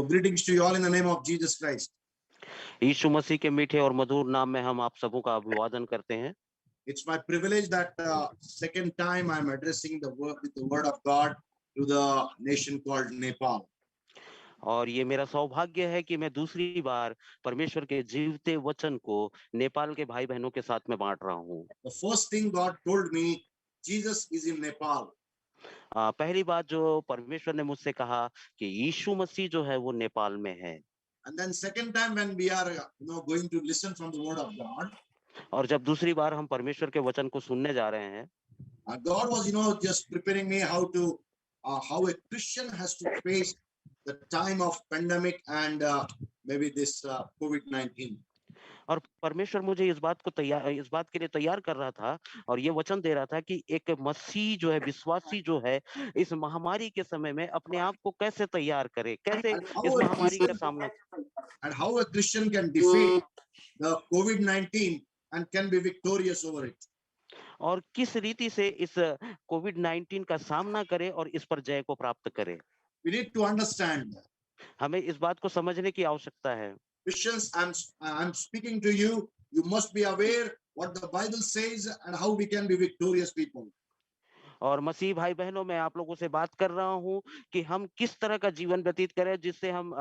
greetings to you all in the name of Jesus Christ. यीशु मसीह के मीठे और मधुर नाम में हम आप सबों का अभिवादन करते हैं। It's my privilege that second time I'm addressing the word with the word of God to the nation called Nepal. और ये मेरा सौभाग्य है कि मैं दूसरी बार परमेश्वर के जीवते वचन को नेपाल के भाई बहनों के साथ में बांट रहा हूँ। The first thing God told me, Jesus is in Nepal. पहली बात जो परमेश्वर ने मुझसे कहा कि यीशु मसीह जो है वो नेपाल में है। And then second time when we are going to listen from the word of God, और जब दूसरी बार हम परमेश्वर के वचन को सुनने जा रहे हैं, God was just preparing me how a Christian has to face the time of pandemic and maybe this COVID-19. और परमेश्वर मुझे इस बात के लिए तैयार कर रहा था और ये वचन दे रहा था कि एक मसीह जो है, विश्वासी जो है, इस महामारी के समय में अपने आप को कैसे तैयार करे, कैसे इस महामारी का सामना, and how a Christian can defeat the COVID-19 and can be victorious over it. और किस रीति से इस कोविड-19 का सामना करे और इस पर जय को प्राप्त करे। We need to understand that. हमें इस बात को समझने की आवश्यकता है। Christians, I'm speaking to you. You must be aware what the Bible says and how we can be victorious people. और मसीह भाई बहनों, मैं आप लोगों से बात कर रहा हूं कि हम किस तरह का जीवन व्यतीत करें जिससे हम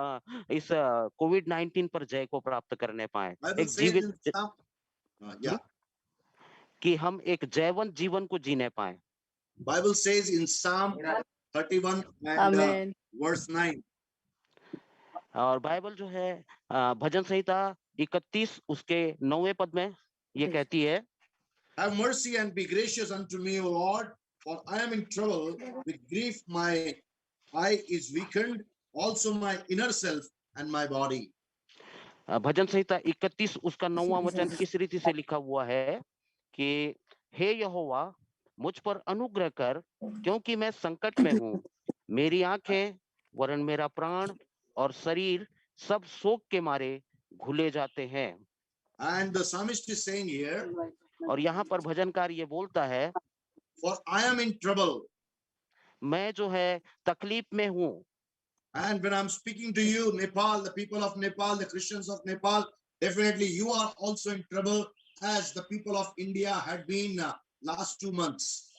इस कोविड-19 पर जय को प्राप्त करने पाए। एक जीवित कि हम एक जयवंत जीवन को जीने पाए। Bible says in Psalm 31 and verse 9. और बाइबल जो है भजन संहिता 31 उसके 9वें पद में ये कहती है, Have mercy and be gracious unto me, O Lord, for I am in trouble. With grief my eye is weakened, also my inner self and my body. भजन संहिता 31 उसका 9वां वचन इस रीति से लिखा हुआ है कि हे यहोवा, मुझ पर अनुग्रह कर, क्योंकि मैं संकट में हूँ। मेरी आंखें वरन मेरा प्राण और शरीर सब शोक के मारे घुले जाते हैं। And the psalmist is saying here, और यहाँ पर भजनकार ये बोलता है, for I am in trouble. मैं जो है तकलीफ में हूँ। And when I'm speaking to you, Nepal, the people of Nepal, the Christians of Nepal, definitely you are also in trouble as the people of India had been last 2 months.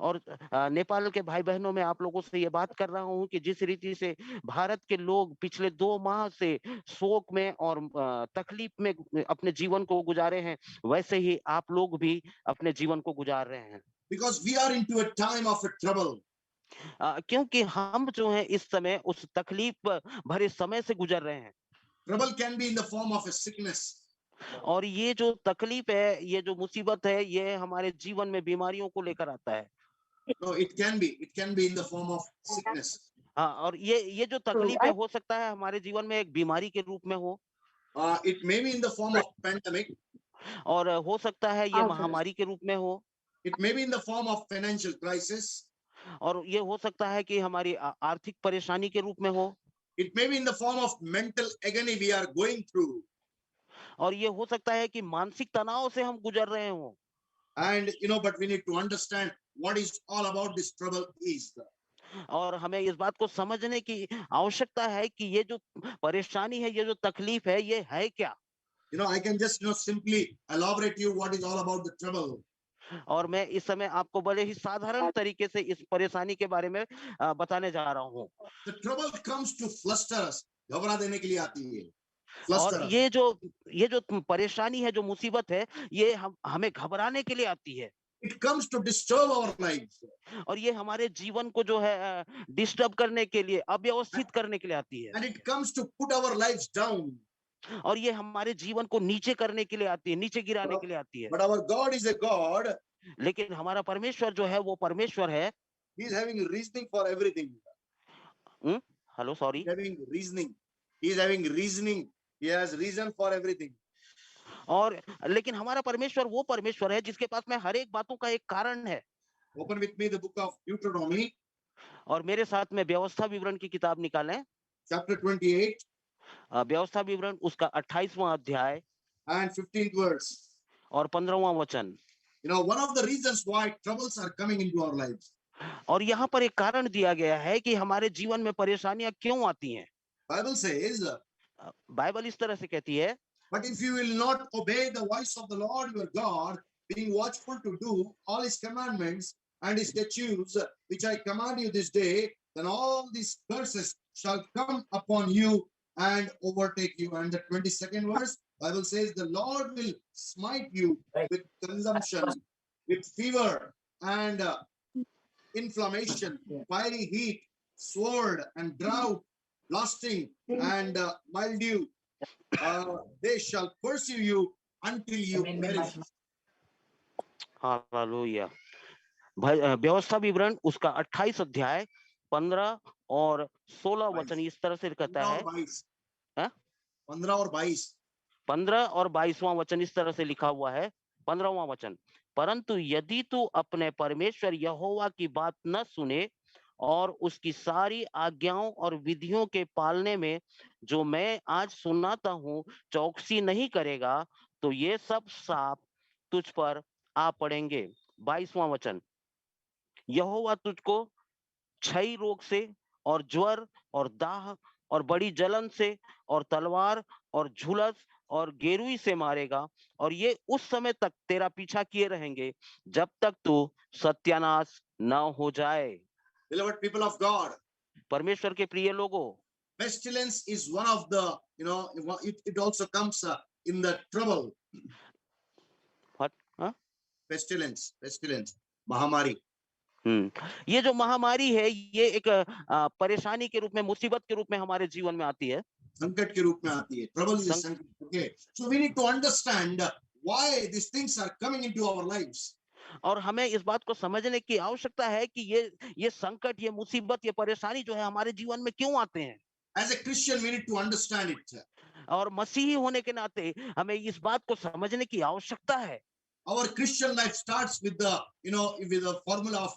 और नेपाल के भाई बहनों में आप लोगों से ये बात कर रहा हूँ कि जिस रीति से भारत के लोग पिछले 2 माह से शोक में और तकलीफ में अपने जीवन को गुजारे हैं, वैसे ही आप लोग भी अपने जीवन को गुजार रहे हैं। Because we are into a time of a trouble. क्योंकि हम जो है इस समय उस तकलीफ भरे समय से गुजर रहे हैं। Trouble can be in the form of a sickness. और ये जो तकलीफ है, ये जो मुसीबत है, ये हमारे जीवन में बीमारियों को लेकर आता है। No, it can be in the form of sickness. हाँ, और ये जो तकलीफ है हो सकता है हमारे जीवन में एक बीमारी के रूप में हो। It may be in the form of pandemic. और हो सकता है ये महामारी के रूप में हो। It may be in the form of financial crisis. और ये हो सकता है कि हमारी आर्थिक परेशानी के रूप में हो। It may be in the form of mental agony we are going through. और ये हो सकता है कि मानसिक तनाव से हम गुजर रहे हो। And but we need to understand what is all about this trouble is. और हमें इस बात को समझने की आवश्यकता है कि ये जो परेशानी है, ये जो तकलीफ है, ये है क्या? I can just simply elaborate you what is all about the trouble. और मैं इस समय आपको बड़े ही साधारण तरीके से इस परेशानी के बारे में बताने जा रहा हूँ। The trouble comes to fluster us. घबरा देने के लिए आती है। और ये जो परेशानी है, जो मुसीबत है, ये हमें घबराने के लिए आती है। It comes to disturb our lives. और ये हमारे जीवन को जो है डिस्टर्ब करने के लिए, अव्यवस्थित करने के लिए आती है। And it comes to put our lives down. और ये हमारे जीवन को नीचे करने के लिए आती है, नीचे गिराने के लिए आती है। But our God is a God. लेकिन हमारा परमेश्वर जो है वो परमेश्वर है। He is having reasoning for everything. Hello, sorry. Having reasoning. He is having reasoning. He has reason for everything. और लेकिन हमारा परमेश्वर वो परमेश्वर है जिसके पास में हर एक बातों का एक कारण है। Open with me the book of Deuteronomy. और मेरे साथ में व्यवस्था विवरण की किताब निकालें। Chapter 28. व्यवस्था विवरण उसका 28वां अध्याय and 15th verse. और 15वां वचन। One of the reasons why troubles are coming into our lives. और यहाँ पर एक कारण दिया गया है कि हमारे जीवन में परेशानियां क्यों आती हैं। Bible says, बाइबल इस तरह से कहती है, but if you will not obey the voice of the Lord your God, being watchful to do all his commandments and his statutes, which I command you this day, then all these curses shall come upon you and overtake you. And the 22nd verse, Bible says, the Lord will smite you with consumption, with fever and inflammation, fiery heat, sword and drought, blasting and mildew. They shall pursue you until you perish. Hallelujah. व्यवस्था विवरण उसका 28 अध्याय 15 और 16 वचन इस तरह से कहता 15 है, और 22 हाँ? 15 और 22 15 और 22वां वचन इस तरह से लिखा हुआ है। 15वां वचन, परंतु यदि तू अपने परमेश्वर यहोवा की बात न सुने और उसकी सारी आज्ञाओं और विधियों के पालने में जो मैं आज सुनाता हूँ चौकसी नहीं करेगा, तो ये सब साप तुझ पर आ पड़ेंगे। 22वां वचन, यहोवा तुझको क्षय रोग से और ज्वर और दाह और बड़ी जलन से और तलवार और झुलस और गेरुई से मारेगा, और ये उस समय तक तेरा पीछा किए रहेंगे जब तक तू सत्यानाश न हो जाए। Beloved people of God, परमेश्वर के प्रिय लोगों, pestilence is one of the, it also comes in the trouble. हाँ? Pestilence, महामारी. ये जो महामारी है ये एक परेशानी के रूप में, मुसीबत के रूप में हमारे जीवन में आती है, संकट के रूप में आती है. Trouble is a संकट. Okay, so we need to understand why these things are coming into our lives. और हमें इस बात को समझने की आवश्यकता है कि ये संकट, ये मुसीबत, ये परेशानी जो है हमारे जीवन में क्यों आते हैं। As a Christian, we need to understand it. और मसीही होने के नाते हमें इस बात को समझने की आवश्यकता है। Our Christian life starts with the formula of,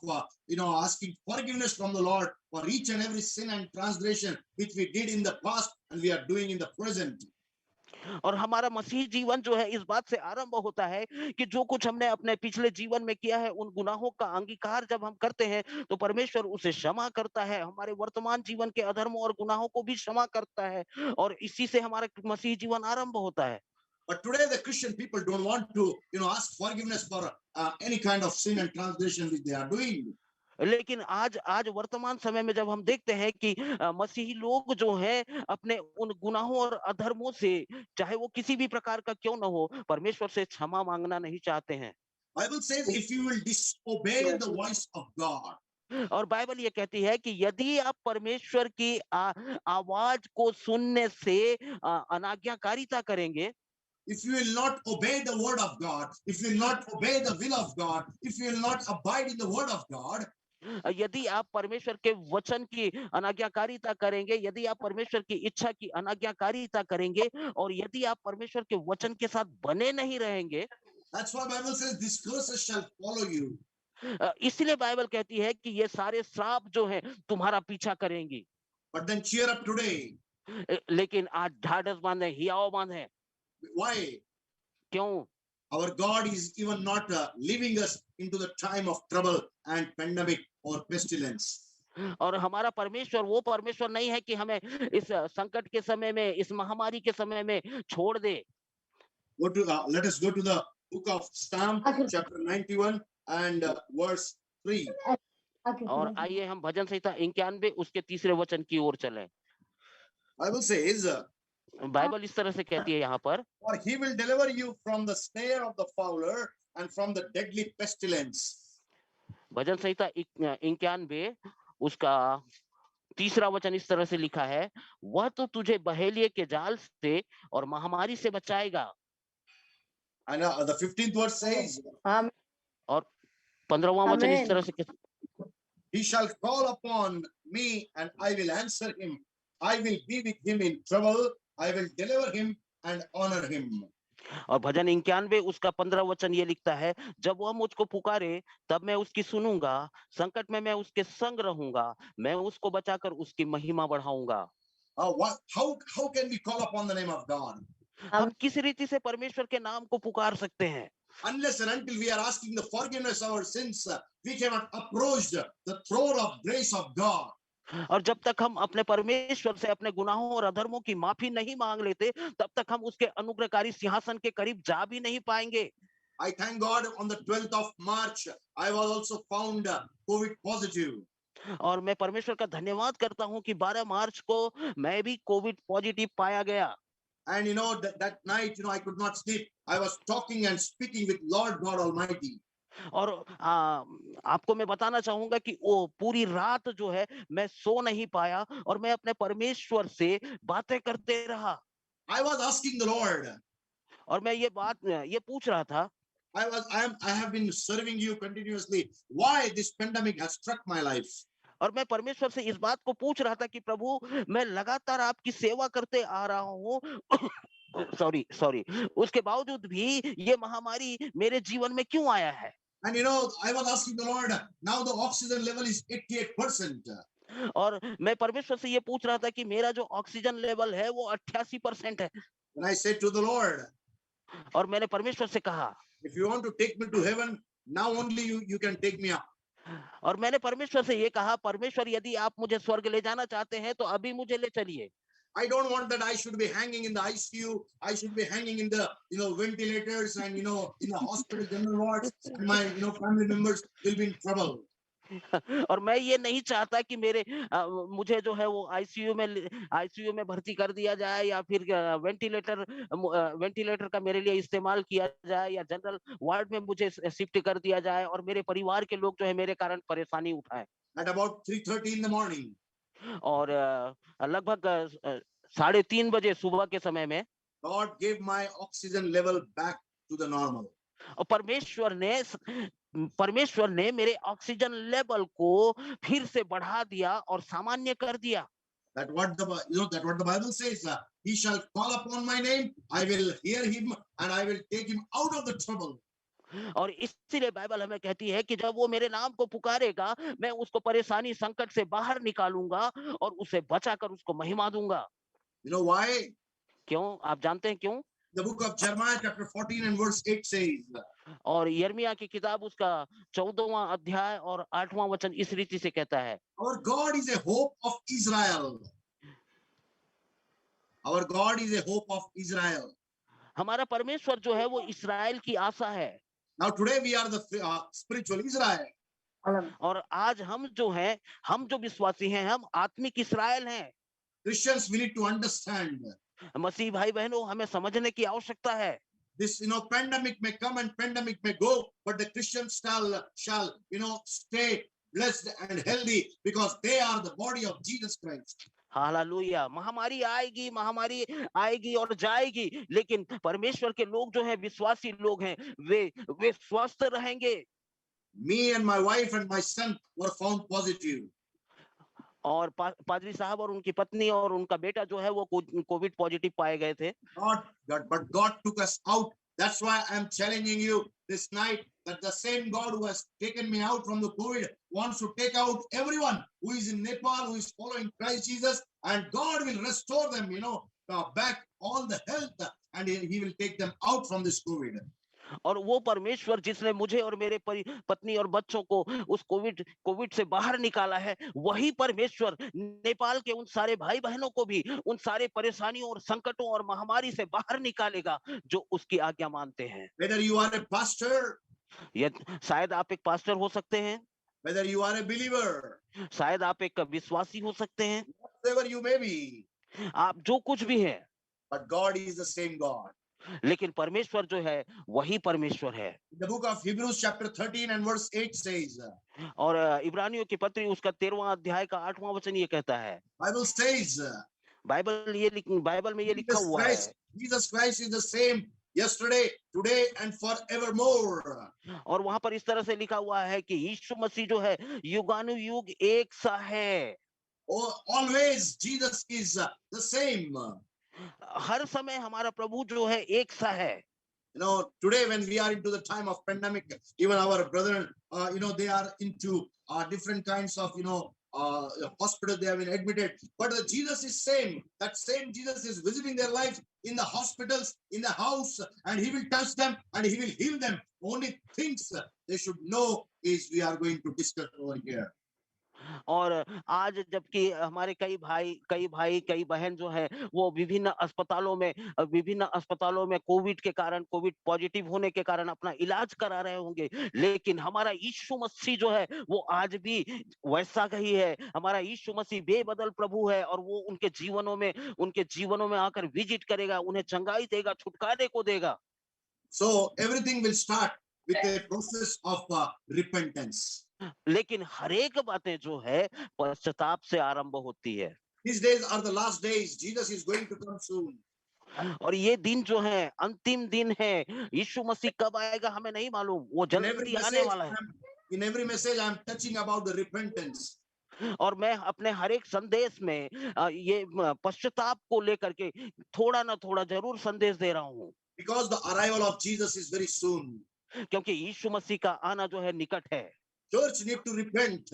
asking forgiveness from the Lord for each and every sin and transgression which we did in the past and we are doing in the present. और हमारा मसीही जीवन जो है इस बात से आरंभ होता है कि जो कुछ हमने अपने पिछले जीवन में किया है उन गुनाहों का अंगीकार जब हम करते हैं तो परमेश्वर उसे क्षमा करता है, हमारे वर्तमान जीवन के अधर्मों और गुनाहों को भी क्षमा करता है, और इसी से हमारा मसीही जीवन आरंभ होता है। But today the Christian people don't want to, ask forgiveness for any kind of sin and transgression which they are doing. लेकिन आज वर्तमान समय में जब हम देखते हैं कि मसीही लोग जो हैं अपने उन गुनाहों और अधर्मों से, चाहे वो किसी भी प्रकार का क्यों न हो, परमेश्वर से क्षमा मांगना नहीं चाहते हैं। Bible says if you will disobey the voice of God, और बाइबल ये कहती है कि यदि आप परमेश्वर की आवाज को सुनने से अनाज्ञाकारिता करेंगे, if you will not obey the word of God, if you will not obey the will of God, if you will not abide in the word of God, यदि आप परमेश्वर के वचन की अनाज्ञाकारिता करेंगे, यदि आप परमेश्वर की इच्छा की अनाज्ञाकारिता करेंगे, और यदि आप परमेश्वर के वचन के साथ बने नहीं रहेंगे, that's why Bible says these curses shall follow you. इसलिए बाइबल कहती है कि ये सारे श्राप जो हैं तुम्हारा पीछा करेंगी। But then cheer up today. लेकिन आज ढाढ़स बांधे, हियाव बांधे। Why? क्यों? Our God is even not leaving us into the time of trouble and pandemic or pestilence. और हमारा परमेश्वर वो परमेश्वर नहीं है कि हमें इस संकट के समय में, इस महामारी के समय में छोड़ दे। Let us go to the book of Psalm chapter 91 and verse 3. और आइए हम भजन संहिता 91 उसके 3 वचन की ओर चलें। Bible says, बाइबल इस तरह से कहती है यहाँ पर, for he will deliver you from the snare of the fowler and from the deadly pestilence. भजन संहिता 91 उसका 3 वचन इस तरह से लिखा है, वह तो तुझे बहेलिये के जाल से और महामारी से बचाएगा। And the 15th verse says, और 15वां वचन इस तरह से he shall call upon me and I will answer him. I will be with him in trouble. I will deliver him and honor him. और भजन 91 उसका 15 वचन ये लिखता है, जब वह मुझको पुकारे तब मैं उसकी सुनूंगा, संकट में मैं उसके संग रहूंगा, मैं उसको बचाकर उसकी महिमा बढ़ाऊंगा। How can we call upon the name of God? हम किस रीति से परमेश्वर के नाम को पुकार सकते हैं? Unless and until we are asking the forgiveness of our sins, we cannot approach the throne of grace of God. और जब तक हम अपने परमेश्वर से अपने गुनाहों और अधर्मों की माफी नहीं मांग लेते, तब तक हम उसके अनुग्रहकारी सिंहासन के करीब जा भी नहीं पाएंगे। I thank God on the 12th of March, I was also found COVID positive. और मैं परमेश्वर का धन्यवाद करता हूं कि 12 मार्च को मैं भी कोविड पॉजिटिव पाया गया। And that night, I could not sleep. I was talking and speaking with Lord God Almighty. और आपको मैं बताना चाहूंगा कि वो पूरी रात जो है मैं सो नहीं पाया और मैं अपने परमेश्वर से बातें करते रहा। I was asking the Lord. और मैं ये पूछ रहा था, I have been serving you continuously. Why this pandemic has struck my life? और मैं परमेश्वर से इस बात को पूछ रहा था कि प्रभु, मैं लगातार आपकी सेवा करते आ रहा हूँ सॉरी सॉरी, उसके बावजूद भी ये महामारी मेरे जीवन में क्यों आया है। And I was asking the Lord, now the oxygen level is 88%. और मैं परमेश्वर से ये पूछ रहा था कि मेरा जो ऑक्सीजन लेवल है वो 88% है। And I said to the Lord, और मैंने परमेश्वर से कहा, if you want to take me to heaven, now only you can take me up. और मैंने परमेश्वर से ये कहा, परमेश्वर यदि आप मुझे स्वर्ग ले जाना चाहते हैं तो अभी मुझे ले चलिए। I don't want that I should be hanging in the ICU. I should be hanging in the ventilators and in the hospital general wards, and my family members will be in trouble. और मैं ये नहीं चाहता कि मुझे जो है वो आईसीयू में भर्ती कर दिया जाए या फिर वेंटिलेटर का मेरे लिए इस्तेमाल किया जाए या जनरल वार्ड में मुझे शिफ्ट कर दिया जाए और मेरे परिवार के लोग जो है मेरे कारण परेशानी उठाए। At about 3:30 in the morning, और लगभग 3:30 बजे सुबह के समय में God gave my oxygen level back to the normal. और परमेश्वर ने मेरे ऑक्सीजन लेवल को फिर से बढ़ा दिया और सामान्य कर दिया। That what the Bible says. He shall call upon my name. I will hear him and I will take him out of the trouble. और इसीलिए बाइबल हमें कहती है कि जब वो मेरे नाम को पुकारेगा, मैं उसको परेशानी संकट से बाहर निकालूंगा और उसे बचाकर उसको महिमा दूंगा। You know why? क्यों? आप जानते हैं क्यों? The book of Jeremiah chapter 14 and verse 8 says. और यिर्मयाह की किताब उसका 14वां अध्याय और 8वां वचन इस रीति से कहता है, Our God is a hope of Israel. Our God is a hope of Israel. हमारा परमेश्वर जो है वो इस्राएल की आशा है। Now today we are the spiritual Israel. और आज हम जो विश्वासी हैं, हम आत्मिक इस्राएल हैं। Christians, we need to understand. मसीह भाई बहनों, हमें समझने की आवश्यकता है। This pandemic may come and pandemic may go, but the Christians shall stay blessed and healthy because they are the body of Jesus Christ. Hallelujah. महामारी आएगी और जाएगी, लेकिन परमेश्वर के लोग जो हैं, विश्वासी लोग हैं, वे स्वस्थ रहेंगे। Me and my wife and my son were found positive. और पादरी साहब और उनकी पत्नी और उनका बेटा जो है वो कोविड पॉजिटिव पाए गए थे। But God took us out. That's why I'm challenging you this night that the same God who has taken me out from the COVID wants to take out everyone who is in Nepal, who is following Christ Jesus, and God will restore them, back all the health, and he will take them out from this COVID. और वो परमेश्वर जिसने मुझे और मेरे पत्नी और बच्चों को उस कोविड से बाहर निकाला है, वही परमेश्वर नेपाल के उन सारे भाई बहनों को भी उन सारे परेशानियों और संकटों और महामारी से बाहर निकालेगा जो उसकी आज्ञा मानते हैं। Whether you are a pastor, शायद आप एक पास्टर हो सकते हैं, whether you are a believer, शायद आप एक विश्वासी हो सकते हैं, whatever you may be, आप जो कुछ भी हैं, but God is the same God. लेकिन परमेश्वर जो है वही परमेश्वर है। The book of Hebrews chapter 13 and verse 8 says. और इब्रानियों की पत्री उसका 13वां अध्याय का 8वां वचन ये कहता है। Bible says. बाइबल में ये लिखा हुआ है, Jesus Christ is the same yesterday, today and forevermore. और वहां पर इस तरह से लिखा हुआ है कि यीशु मसीह जो है युगानुयुग एक सा है। Always Jesus is the same. हर समय हमारा प्रभु जो है एक सा है। Today when we are into the time of pandemic, even our brethren, they are into different kinds of, hospital. They have been admitted, but the Jesus is same. That same Jesus is visiting their lives in the hospitals, in the house, and he will touch them and he will heal them. Only things they should know is we are going to discuss over here. और आज जबकि हमारे कई बहन जो है वो विभिन्न अस्पतालों में कोविड पॉजिटिव होने के कारण अपना इलाज करा रहे होंगे, लेकिन हमारा यीशु मसीह जो है वो आज भी वैसा का ही है। हमारा यीशु मसीह बेबदल प्रभु है और वो उनके जीवनों में आकर विजिट करेगा, उन्हें चंगाई देगा, छुटकारे को देगा। So everything will start with a process of repentance. लेकिन हर एक बातें जो है पश्चाताप से आरंभ होती है। These days are the last days. Jesus is going to come soon. और ये दिन जो है अंतिम दिन है। यीशु मसीह कब आएगा हमें नहीं मालूम, वो In every जल्दी आने message, वाला है। in every message, I'm touching about the repentance. और मैं अपने हर एक संदेश में ये पश्चाताप को लेकर के थोड़ा ना थोड़ा जरूर संदेश दे रहा हूँ, Because the arrival of Jesus is very soon. क्योंकि यीशु मसीह का आना जो है निकट है। Church need to repent.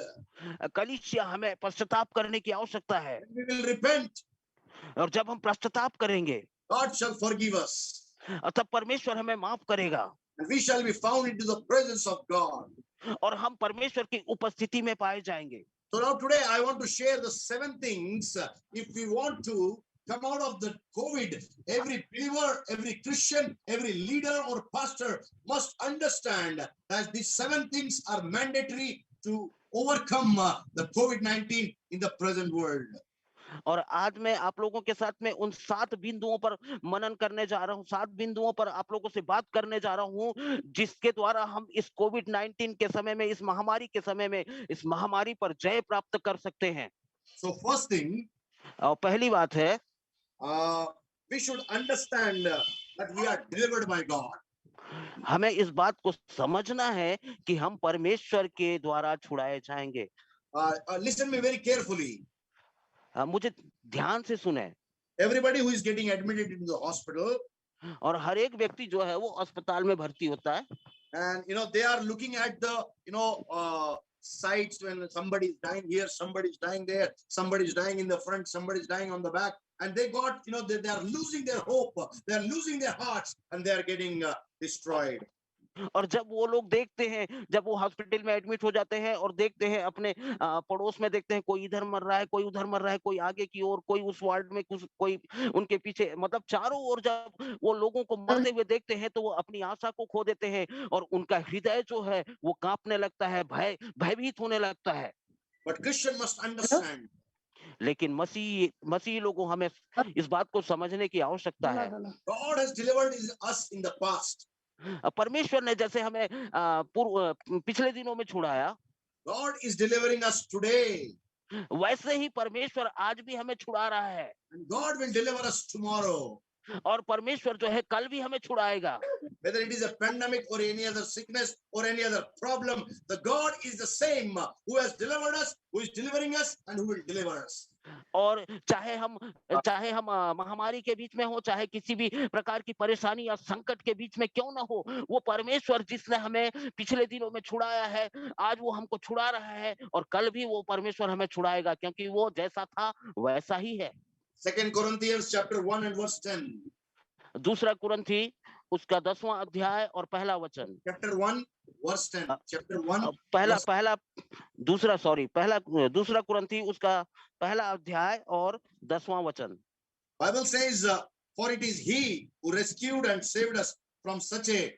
कलीसिया हमें पश्चाताप करने की आवश्यकता है, When we will repent, और जब हम पश्चाताप करेंगे God shall forgive us. तब परमेश्वर हमें माफ करेगा And we shall be found into the presence of God. और हम परमेश्वर की उपस्थिति में पाए जाएंगे। So now today I want to share the 7 things if we want to come out of the COVID. Every believer, every Christian, every leader or pastor must understand that these 7 things are mandatory to overcome the COVID-19 in the present world. और आज मैं आप लोगों के साथ में उन 7 बिंदुओं पर मनन करने जा रहा हूँ, 7 बिंदुओं पर आप लोगों से बात करने जा रहा हूँ, जिसके द्वारा हम इस कोविड-19 के समय में, इस महामारी के समय में, इस महामारी पर जय प्राप्त कर सकते हैं। So first thing, पहली बात है, we should understand that we are delivered by God. हमें इस बात को समझना है कि हम परमेश्वर के द्वारा छुड़ाए जाएंगे। Listen me very carefully. मुझे ध्यान से सुने। Everybody who is getting admitted into the hospital, और हर एक व्यक्ति जो है वो अस्पताल में भर्ती होता है, and they are looking at the sites when somebody is dying here, somebody is dying there, somebody is dying in the front, somebody is dying on the back, and they got they are losing their hope, they are losing their hearts, and they are getting destroyed. और जब वो लोग देखते हैं, जब वो hospital में admit हो जाते हैं और देखते हैं अपने पड़ोस में, देखते हैं कोई इधर मर रहा है, कोई उधर मर रहा है, कोई आगे की ओर, कोई उस वार्ड में, कोई उनके पीछे, मतलब चारों ओर जब वो लोगों को मरते हुए देखते हैं तो वो अपनी आशा को खो देते हैं और उनका हृदय जो है वो कांपने लगता है, भयभीत होने लगता है। But Christian must understand. लेकिन मसीही लोगों हमें इस बात को समझने की आवश्यकता है। God has delivered us in the past. परमेश्वर ने जैसे हमें पिछले दिनों में छुड़ाया, God is delivering us today. वैसे ही परमेश्वर आज भी हमें छुड़ा रहा है। And God will deliver us tomorrow. और परमेश्वर जो है कल भी हमें छुड़ाएगा। Whether it is a pandemic or any other sickness or any other problem, the God is the same who has delivered us, who is delivering us, and who will deliver us. और चाहे हम महामारी के बीच में हो, चाहे किसी भी प्रकार की परेशानी या संकट के बीच में क्यों ना हो, वो परमेश्वर जिसने हमें पिछले दिनों में छुड़ाया है, आज वो हमको छुड़ा रहा है और कल भी वो परमेश्वर हमें छुड़ाएगा, क्योंकि वो जैसा था वैसा ही है। 2 Corinthians chapter 1 and verse 10. दूसरा कुरिन्थी उसका 10वां अध्याय और पहला वचन। Chapter 1 verse 10. Chapter 1 दूसरा कुरिन्थी उसका पहला अध्याय और 10वां वचन। Bible says, for it is he who rescued and saved us from such a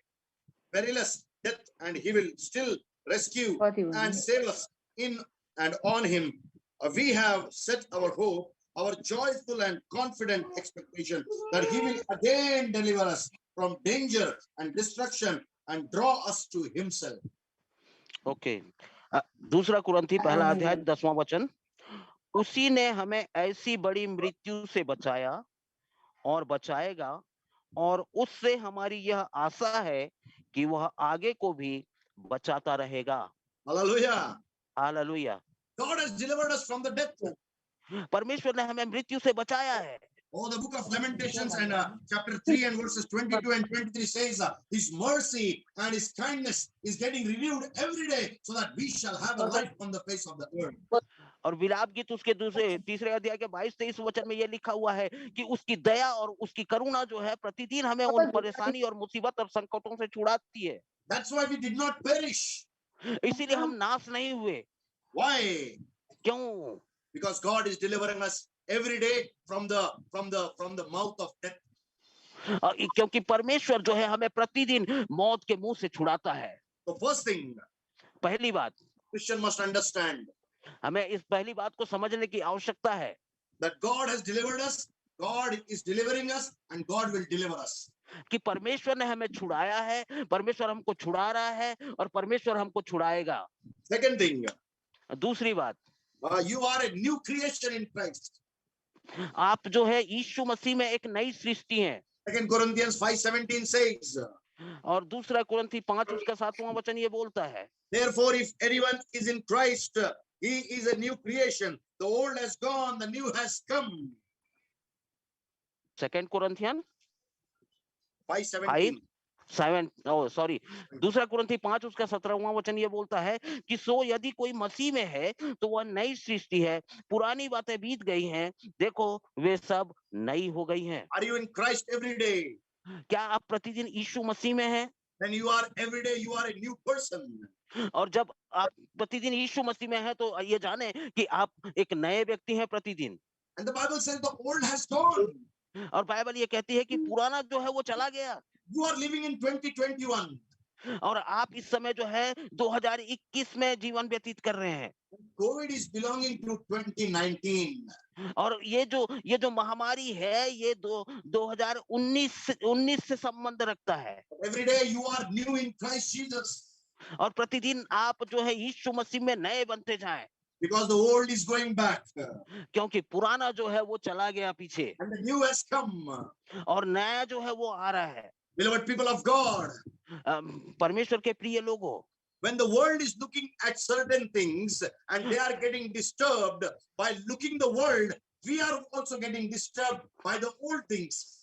perilous death, and he will still rescue and save us in and on him. We have set our hope, our joyful and confident expectation that he will again deliver us from danger and destruction and draw us to himself. Okay, दूसरा कुरिन्थी पहला अध्याय 10वां वचन। उसी ने हमें ऐसी बड़ी मृत्यु से बचाया और बचाएगा, और उससे हमारी यह आशा है कि वह आगे को भी बचाता रहेगा। Hallelujah. Hallelujah. God has delivered us from the death. परमेश्वर ने हमें मृत्यु से बचाया है। Oh, the book of Lamentations and chapter 3 and verses 22 and 23 says, his mercy and his kindness is getting renewed every day so that we shall have a life on the face of the earth. और विलाप गीत उसके तीसरे अध्याय के 22-23 वचन में यह लिखा हुआ है कि उसकी दया और उसकी करुणा जो है प्रतिदिन हमें उन परेशानी और मुसीबत और संकटों से छुड़ाती है। That's why we did not perish. इसीलिए हम नाश नहीं हुए। Why? क्यों? Because God is delivering us every day from the mouth of death. क्योंकि परमेश्वर जो है हमें प्रतिदिन मौत के मुंह से छुड़ाता है। The first thing पहली बात, Christian must understand हमें इस पहली बात को समझने की आवश्यकता है that God has delivered us, God is delivering us, and God will deliver us. कि परमेश्वर ने हमें छुड़ाया है, परमेश्वर हमको छुड़ा रहा है और परमेश्वर हमको छुड़ाएगा। Second thing, दूसरी बात, you are a new creation in Christ. आप जो है यीशु मसीह में एक नई सृष्टि हैं। 2 Corinthians 5:17 says, और दूसरा कुरिन्थी 5 उसका 7वां वचन ये बोलता है, therefore, if anyone is in Christ, he is a new creation. The old has gone, the new has come. 2 Corinthian 5:17. 7 sorry दूसरा कुरिन्थी 5 उसका 17वां वचन ये बोलता है कि सो यदि कोई मसीह में है तो वह नई सृष्टि है, पुरानी बातें बीत गई हैं, देखो वे सब नई हो गई हैं। Are you in Christ every day? क्या आप प्रतिदिन यीशु मसीह में हैं? Then you are every day, you are a new person. और जब आप प्रतिदिन यीशु मसीह में हैं तो ये जाने कि आप एक नए व्यक्ति हैं प्रतिदिन। And the Bible says the old has gone. और बाइबल ये कहती है कि पुराना जो है वो चला गया। You are living in 2021. और आप इस समय जो है 2021 में जीवन व्यतीत कर रहे हैं। COVID is belonging to 2019. और ये जो महामारी है ये 2019 से संबंध रखता है। Every day you are new in Christ Jesus. और प्रतिदिन आप जो है यीशु मसीह में नए बनते जाएं। Because the old is going back. क्योंकि पुराना जो है वो चला गया पीछे And the new has come. और नया जो है वो आ रहा है। Beloved people of God, परमेश्वर के प्रिय लोगों, when the world is looking at certain things and they are getting disturbed by looking the world, we are also getting disturbed by the old things.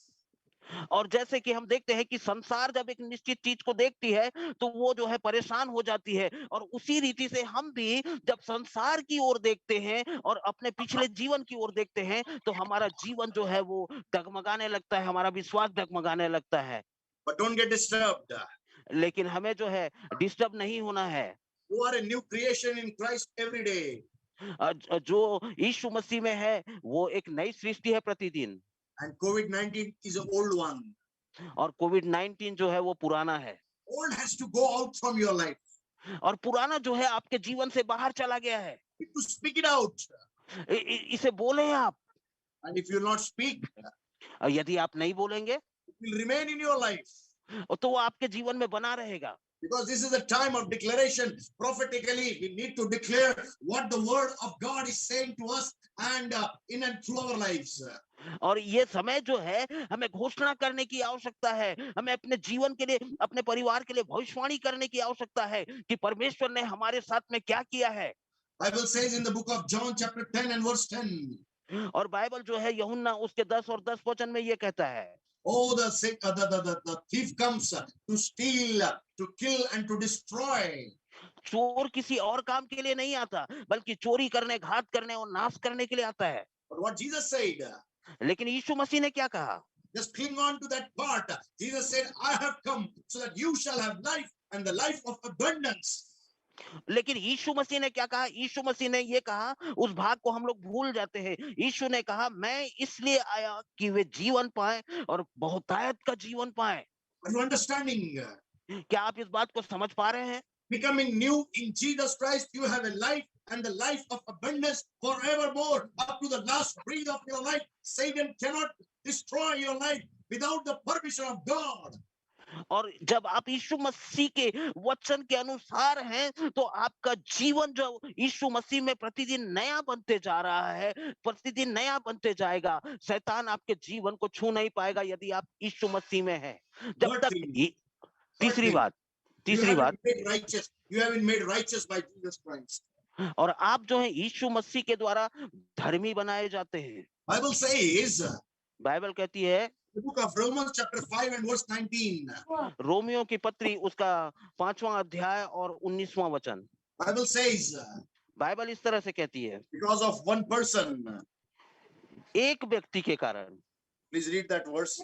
और जैसे कि हम देखते हैं कि संसार जब एक निश्चित चीज को देखती है तो वो जो है परेशान हो जाती है, और उसी रीति से हम भी जब संसार की ओर देखते हैं और अपने पिछले जीवन की ओर देखते हैं तो हमारा जीवन जो है वो डगमगाने लगता है, हमारा विश्वास डगमगाने लगता है। But don't get disturbed. लेकिन हमें जो है डिस्टर्ब नहीं होना है। You are a new creation in Christ every day. जो यीशु मसीह में है वो एक नई सृष्टि है प्रतिदिन। And COVID-19 is an old one. और कोविड-19 जो है वो पुराना है। Old has to go out from your life. और पुराना जो है आपके जीवन से बाहर चला गया है। You need to speak it out. इसे बोले आप। And if you not speak, यदि आप नहीं बोलेंगे it will remain in your life. तो वो आपके जीवन में बना रहेगा। Because this is a time of declaration. Prophetically, we need to declare what the word of God is saying to us and in and through our lives. और ये समय जो है हमें घोषणा करने की आवश्यकता है, हमें अपने जीवन के लिए, अपने परिवार के लिए भविष्यवाणी करने की आवश्यकता है कि परमेश्वर ने हमारे साथ में क्या किया है। Bible says in the book of John chapter 10 and verse 10. और बाइबल जो है यूहन्ना उसके 10 और 10 वचन में ये कहता है, Oh, the thief comes to steal, to kill and to destroy. चोर किसी और काम के लिए नहीं आता बल्कि चोरी करने, घात करने और नाश करने के लिए आता है। But what Jesus said, लेकिन यीशु मसीह ने क्या कहा? just cling on to that part. Jesus said, I have come so that you shall have life and the life of abundance. लेकिन यीशु मसीह ने क्या कहा? यीशु मसीह ने ये कहा, उस भाग को हम लोग भूल जाते हैं। यीशु ने कहा, मैं इसलिए आया कि वे जीवन पाए और बहुतायत का जीवन पाए। Are you understanding? क्या आप इस बात को समझ पा रहे हैं? Becoming new in Jesus Christ, you have a life and the life of abundance forevermore up to the last breath of your life. Satan cannot destroy your life without the permission of God. और जब आप यीशु मसीह के वचन के अनुसार हैं तो आपका जीवन जो यीशु मसीह में प्रतिदिन नया बनते जा रहा है, प्रतिदिन नया बनते जाएगा। शैतान आपके जीवन को छू नहीं पाएगा यदि आप यीशु मसीह में हैं। जब तक तीसरी बात you have been made righteous by Jesus Christ. और आप जो है यीशु मसीह के द्वारा धर्मी बनाए जाते हैं। Bible says, बाइबल कहती है, the book of Romans chapter 5 and verse 19. Romeo की पत्री उसका 5वां अध्याय और 19वां वचन। Bible says, बाइबल इस तरह से कहती है, because of one person. एक व्यक्ति के कारण। Please read that verse.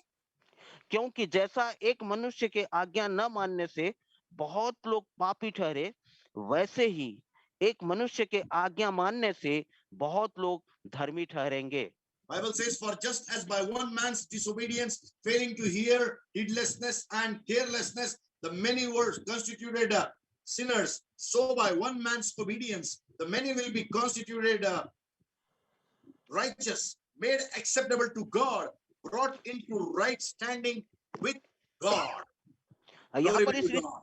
क्योंकि जैसा एक मनुष्य के आज्ञा न मानने से बहुत लोग पापी ठहरे, वैसे ही एक मनुष्य के आज्ञा मानने से बहुत लोग धर्मी ठहरेंगे। Bible says, for just as by one man's disobedience, failing to hear, heedlessness and carelessness, the many were constituted sinners, so by one man's obedience, the many will be constituted righteous, made acceptable to God, brought into right standing with God. यहाँ Glory पर be इस to God.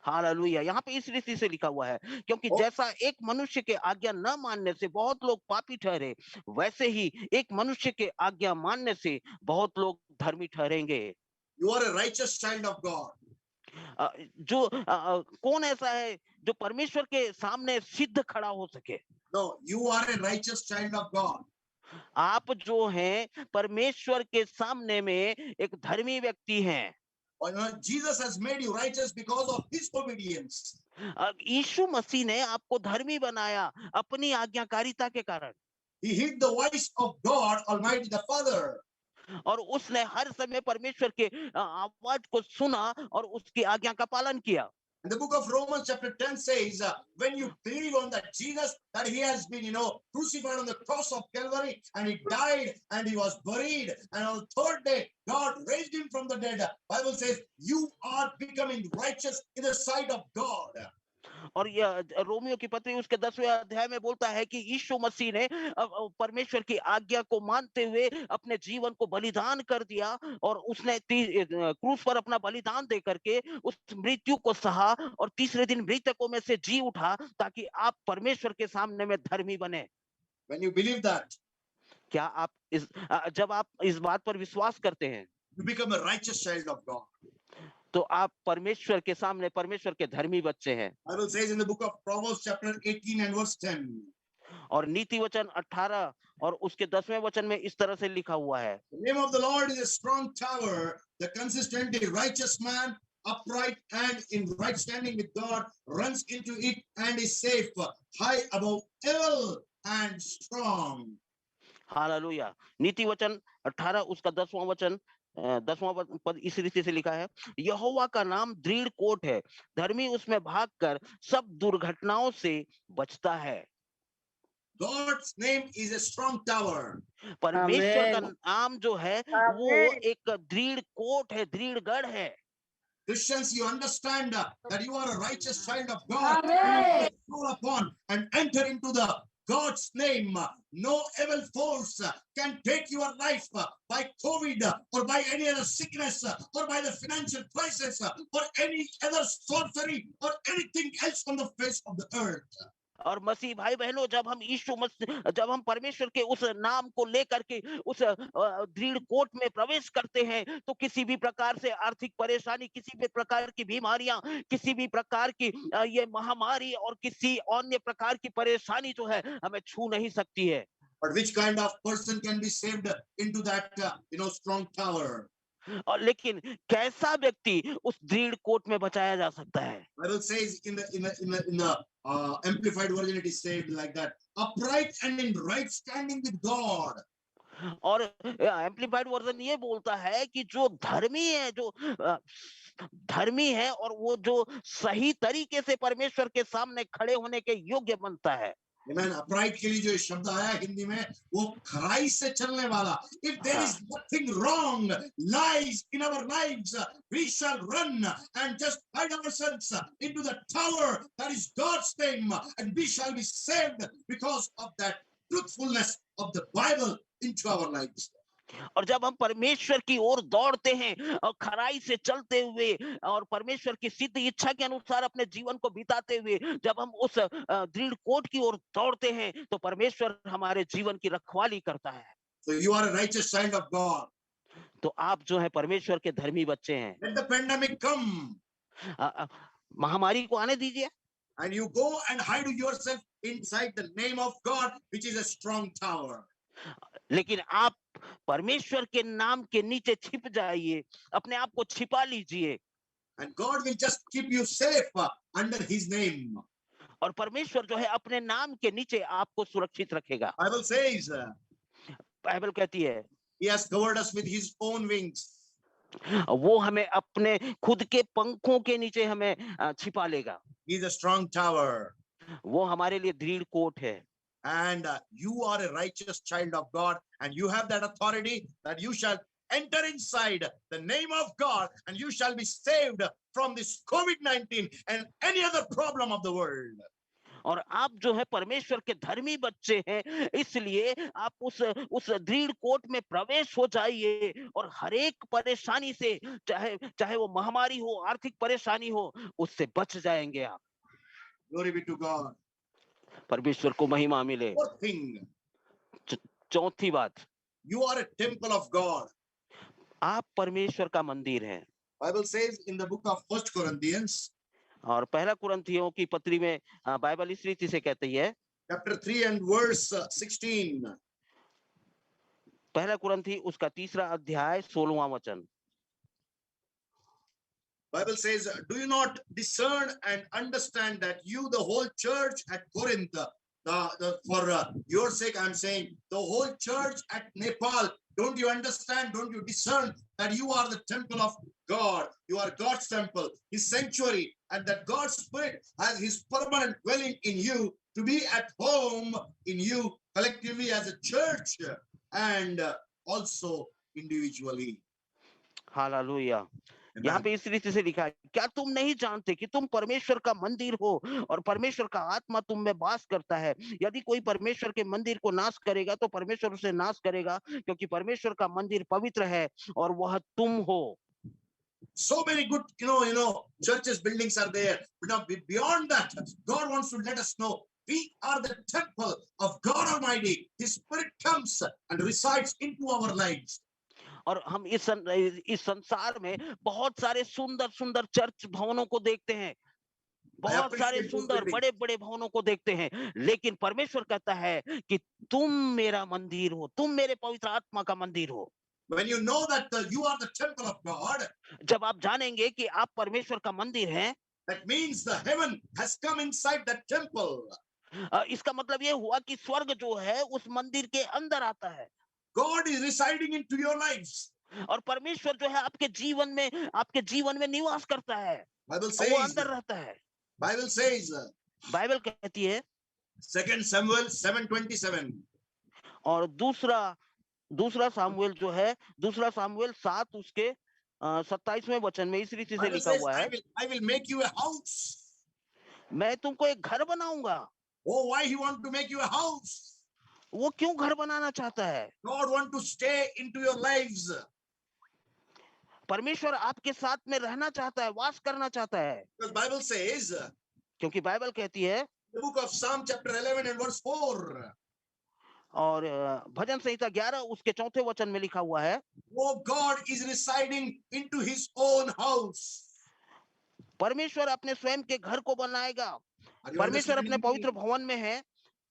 Hallelujah, यहाँ पे इस रीति से लिखा हुआ है, क्योंकि Oh, जैसा एक मनुष्य के आज्ञा न मानने से बहुत लोग पापी ठहरे, वैसे ही एक मनुष्य के आज्ञा मानने से बहुत लोग धर्मी ठहरेंगे। you are a righteous child of God. कौन ऐसा है जो परमेश्वर के सामने सिद्ध खड़ा हो सके? No, you are a righteous child of God. आप जो हैं परमेश्वर के सामने में एक धर्मी व्यक्ति हैं। Or, Jesus has made you righteous because of his obedience. यीशु मसीह ने आपको धर्मी बनाया अपनी आज्ञाकारिता के कारण, He heard the voice of God Almighty the Father. और उसने हर समय परमेश्वर के आवाज को सुना और उसकी आज्ञा का पालन किया। And the book of Romans chapter 10 says, when you believe on that Jesus, that he has been, crucified on the cross of Calvary, and he died and he was buried, and on the third day, God raised him from the dead. Bible says, you are becoming righteous in the sight of God. और यह Romeo की पत्री उसके 10वें अध्याय में बोलता है कि यीशु मसीह ने परमेश्वर की आज्ञा को मानते हुए अपने जीवन को बलिदान कर दिया, और उसने क्रूस पर अपना बलिदान दे करके उस मृत्यु को सहा और तीसरे दिन मृतकों में से जी उठा, ताकि आप परमेश्वर के सामने में धर्मी बने। When you believe that, क्या आप जब आप इस बात पर विश्वास करते हैं, you become a righteous child of God. तो आप परमेश्वर के सामने परमेश्वर के धर्मी बच्चे हैं। Bible says in the book of Proverbs chapter 18 and verse 10. और नीति वचन 18 और उसके 10वें वचन में इस तरह से लिखा हुआ है, The name of the Lord is a strong tower. The consistently righteous man, upright and in right standing with God, runs into it and is safe, high above evil and strong. Hallelujah. नीति वचन 18 उसका 10वां वचन 10वां पद इस रीति से लिखा है, यहोवा का नाम दृढ़ कोट है, धर्मी उसमें भागकर सब दुर्घटनाओं से बचता है। God's name is a strong tower. परमेश्वर का Amen. नाम जो है वो Amen. एक दृढ़ कोट है, दृढ़ गढ़ है। Christians, you understand that you are a righteous child of God. Amen. Call upon and enter into the God's name. No evil force can take your life by COVID or by any other sickness or by the financial crisis or any other sorcery or anything else on the face of the earth. और मसीह भाई बहनों, जब हम परमेश्वर के उस नाम को लेकर के उस दृढ़ कोट में प्रवेश करते हैं, तो किसी भी प्रकार से आर्थिक परेशानी, किसी भी प्रकार की बीमारियां, किसी भी प्रकार की ये महामारी और किसी अन्य प्रकार की परेशानी जो है हमें छू नहीं सकती है। But which kind of person can be saved into that strong tower? और लेकिन कैसा व्यक्ति उस दृढ़ कोट में बचाया जा सकता है? Bible says in the amplified version it is said like that, upright and in right standing with God. और एम्प्लीफाइड वर्जन ये बोलता है कि जो धर्मी है, जो धर्मी है और वो जो सही तरीके से परमेश्वर के सामने खड़े होने के योग्य बनता है। Amen. Upright के लिए जो शब्द आया हिंदी में, वो खराई से चलने वाला. If there is nothing wrong, lies in our lives, we shall run and just hide ourselves into the tower that is God's name, and we shall be saved because of that truthfulness of the Bible into our lives. और जब हम परमेश्वर की ओर दौड़ते हैं और खराई से चलते हुए और परमेश्वर की सिद्ध इच्छा के अनुसार अपने जीवन को बिताते हुए जब हम उस दृढ़ कोट की ओर दौड़ते हैं, तो परमेश्वर हमारे जीवन की रखवाली करता है। So you are a righteous child of God. तो आप जो है परमेश्वर के धर्मी बच्चे हैं। Let the pandemic come. महामारी को आने दीजिए, and you go and hide yourself inside the name of God, which is a strong tower. लेकिन आप परमेश्वर के नाम के नीचे छिप जाइए, अपने आप को छिपा लीजिए, and God will just keep you safe under his name. और परमेश्वर जो है अपने नाम के नीचे आपको सुरक्षित रखेगा। Bible says, बाइबल कहती है, he has covered us with his own wings. वो हमें अपने खुद के पंखों के नीचे हमें छिपा लेगा। He is a strong tower. वो हमारे लिए दृढ़ कोट है। And you are a righteous child of God, and you have that authority that you shall enter inside the name of God, and you shall be saved from this COVID-19 and any other problem of the world. और आप जो है परमेश्वर के धर्मी बच्चे हैं, इसलिए आप उस दृढ़ कोट में प्रवेश हो जाइए और हर एक परेशानी से, चाहे चाहे वो महामारी हो, आर्थिक परेशानी हो, उससे बच जाएंगे आप। Glory be to God. परमेश्वर को महिमा मिले। Fourth thing, चौथी बात, you are a temple of God. आप परमेश्वर का मंदिर हैं। Bible says in the book of 1 Corinthians, और पहला कुरिन्थियों की पत्री में बाइबल इस रीति से कहती है, chapter 3 and verse 16. पहला कुरिन्थी उसका 3 अध्याय 16वां वचन। Bible says, do you not discern and understand that you, the whole church at Corinth, for your sake, I'm saying, the whole church at Nepal, don't you understand, don't you discern that you are the temple of God? You are God's temple, his sanctuary, and that God's Spirit has his permanent dwelling in you to be at home in you collectively as a church and also individually. Hallelujah. Amen. यहाँ पे इस रीति से लिखा है, क्या तुम नहीं जानते कि तुम परमेश्वर का मंदिर हो और परमेश्वर का आत्मा तुम में वास करता है? यदि कोई परमेश्वर के मंदिर को नाश करेगा तो परमेश्वर उसे नाश करेगा, क्योंकि परमेश्वर का मंदिर पवित्र है और वह तुम हो। So many good, churches, buildings are there. But now beyond that, God wants to let us know we are the temple of God Almighty. His Spirit comes and resides into our lives. और हम इस संसार में बहुत सारे सुंदर सुंदर church भवनों को देखते हैं, बहुत सारे सुंदर बड़े बड़े भवनों को देखते हैं, लेकिन परमेश्वर कहता है कि तुम मेरा मंदिर हो, तुम मेरे पवित्र आत्मा का मंदिर हो। When you know that you are the temple of God, जब आप जानेंगे कि आप परमेश्वर का मंदिर हैं, that means the heaven has come inside that temple. इसका मतलब ये हुआ कि स्वर्ग जो है उस मंदिर के अंदर आता है। God is residing into your lives. और परमेश्वर जो है आपके जीवन में निवास करता है। Bible वो says, अंदर रहता है। Bible says, बाइबल कहती है 2 Samuel 7:27. और दूसरा सामुएल जो है, दूसरा सामुएल 7 उसके 27वें वचन में इस रीति से Bible लिखा says, हुआ है, I will make you a house. मैं तुमको एक घर बनाऊंगा। Oh, why he want to make you a house? वो क्यों घर बनाना चाहता है? God want to stay into your lives. परमेश्वर आपके साथ में रहना चाहता है, वास करना चाहता है। Because Bible says, क्योंकि बाइबल कहती है, the book of Psalm chapter 11 and verse 4. और भजन संहिता 11 उसके 4थे वचन में लिखा हुआ है, Oh, God is residing into his own house. परमेश्वर अपने स्वयं के घर को बनाएगा। Are you परमेश्वर अपने understanding पवित्र me? भवन में है,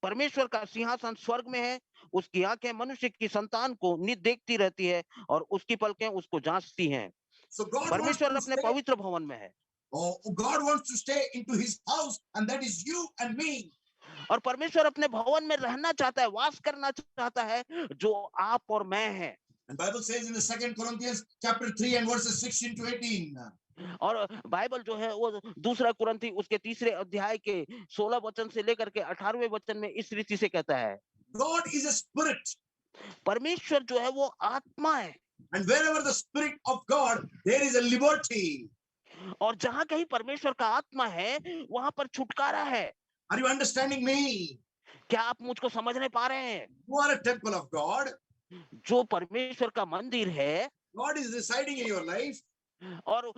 परमेश्वर का सिंहासन स्वर्ग में है, उसकी आंखें मनुष्य की संतान को नित देखती रहती है और उसकी पलकें उसको जांचती हैं। So God wants परमेश्वर to अपने stay. पवित्र भवन में है। Oh, God wants to stay into his house, and that is you and me. और परमेश्वर अपने भवन में रहना चाहता है, वास करना चाहता है, जो आप और मैं हैं। And Bible says in the 2 Corinthians chapter 3 and verses 16 to 18. और बाइबल जो है वो दूसरा कुरिन्थी उसके 3 अध्याय के 16 वचन से लेकर के 18वें वचन में इस रीति से कहता है, God is a spirit. परमेश्वर जो है वो आत्मा है। And wherever the spirit of God, there is a liberty. और जहां कहीं परमेश्वर का आत्मा है, वहां पर छुटकारा है। Are you understanding me? क्या आप मुझको समझने पा रहे हैं? You are a temple of God. जो परमेश्वर का मंदिर है, God is residing in your life. और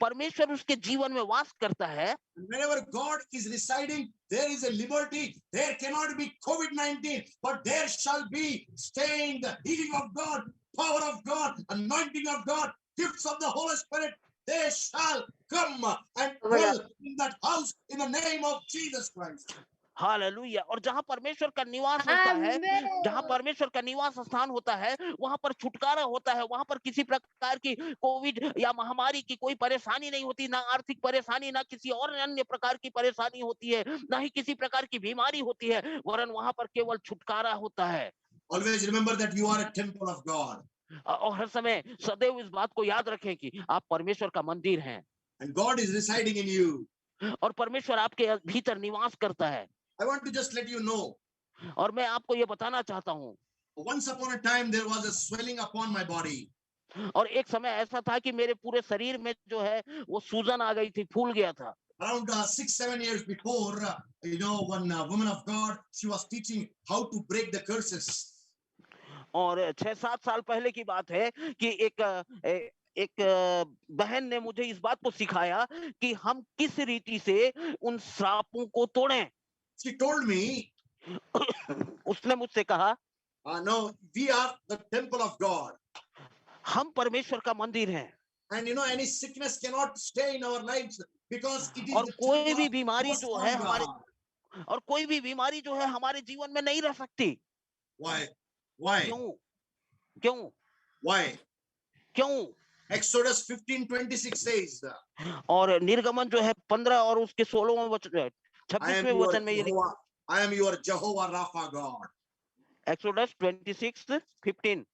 परमेश्वर उसके जीवन में वास करता है। And whenever God is residing, there is a liberty. There cannot be COVID-19, but there shall be staying the healing of God, power of God, anointing of God, gifts of the Holy Spirit. They shall come and dwell in that house in the name of Jesus Christ. Hallelujah. और जहां परमेश्वर का निवास होता है, जहां परमेश्वर का निवास स्थान होता है, वहां पर छुटकारा होता है, वहां पर किसी प्रकार की कोविड या महामारी की कोई परेशानी नहीं होती, ना आर्थिक परेशानी, ना किसी और अन्य प्रकार की परेशानी होती है, ना ही किसी प्रकार की बीमारी होती है, वरन वहां पर केवल छुटकारा होता है। Always remember that you are a temple of God. और हर समय सदैव इस बात को याद रखें कि आप परमेश्वर का मंदिर हैं। And God is residing in you. और परमेश्वर आपके भीतर निवास करता है। I want to just let you know, और मैं आपको ये बताना चाहता हूँ, once upon a time there was a swelling upon my body. और एक समय ऐसा था कि मेरे पूरे शरीर में जो है वो सूजन आ गई थी, फूल गया था। Around 6-7 years before, one woman of God, she was teaching how to break the curses. और 6-7 साल पहले की बात है कि एक बहन ने मुझे इस बात को सिखाया कि हम किस रीति से उन श्रापों को तोड़ें। She told me, उसने मुझसे कहा, no, we are the temple of God. हम परमेश्वर का मंदिर हैं, And any sickness cannot stay in our lives because it is और the कोई temple भी of बीमारी Most जो High है हमारे God. और कोई भी बीमारी जो है हमारे जीवन में नहीं रह सकती। Why? Why? क्यों? क्यों? Why? क्यों? Exodus 15:26 says, और निर्गमन जो है 15 और उसके 16वें वचन, I am 26वें your वचन में ये Jehovah, I am your Jehovah Rapha God. Exodus 26:15,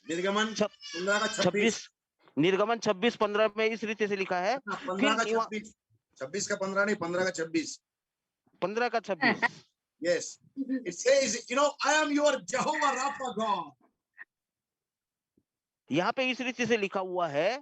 निर्गमन 15 का 26, 26, निर्गमन 26:15 में इस रीति से लिखा है, 15 का 26, 26 का 15 नहीं, 15 का 26. 15 का 26। Yes, it says, I am your Jehovah Rapha God. यहाँ पे इस रीति से लिखा हुआ है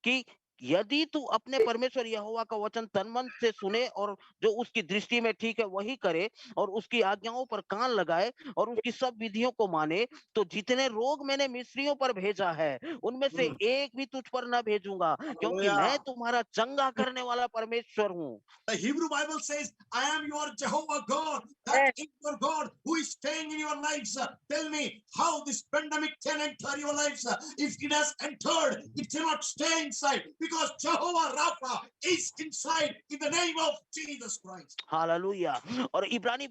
कि यदि तू अपने परमेश्वर यहोवा का वचन तन मन से सुने और जो उसकी दृष्टि में ठीक है वही करे और उसकी आज्ञाओं पर कान लगाए और उसकी सब विधियों को माने, तो जितने रोग मैंने मिस्रियों पर भेजा है उनमें से एक भी तुझ पर न भेजूंगा, क्योंकि मैं तुम्हारा चंगा करने वाला परमेश्वर हूँ। The Hebrew Bible says, I am your Jehovah God. That is your God who is staying in your lives. Tell me how this pandemic can enter your lives. If it has entered, it cannot stay inside because Jehovah Rapha is inside in the name of Jesus Christ. Hallelujah. और इब्रानी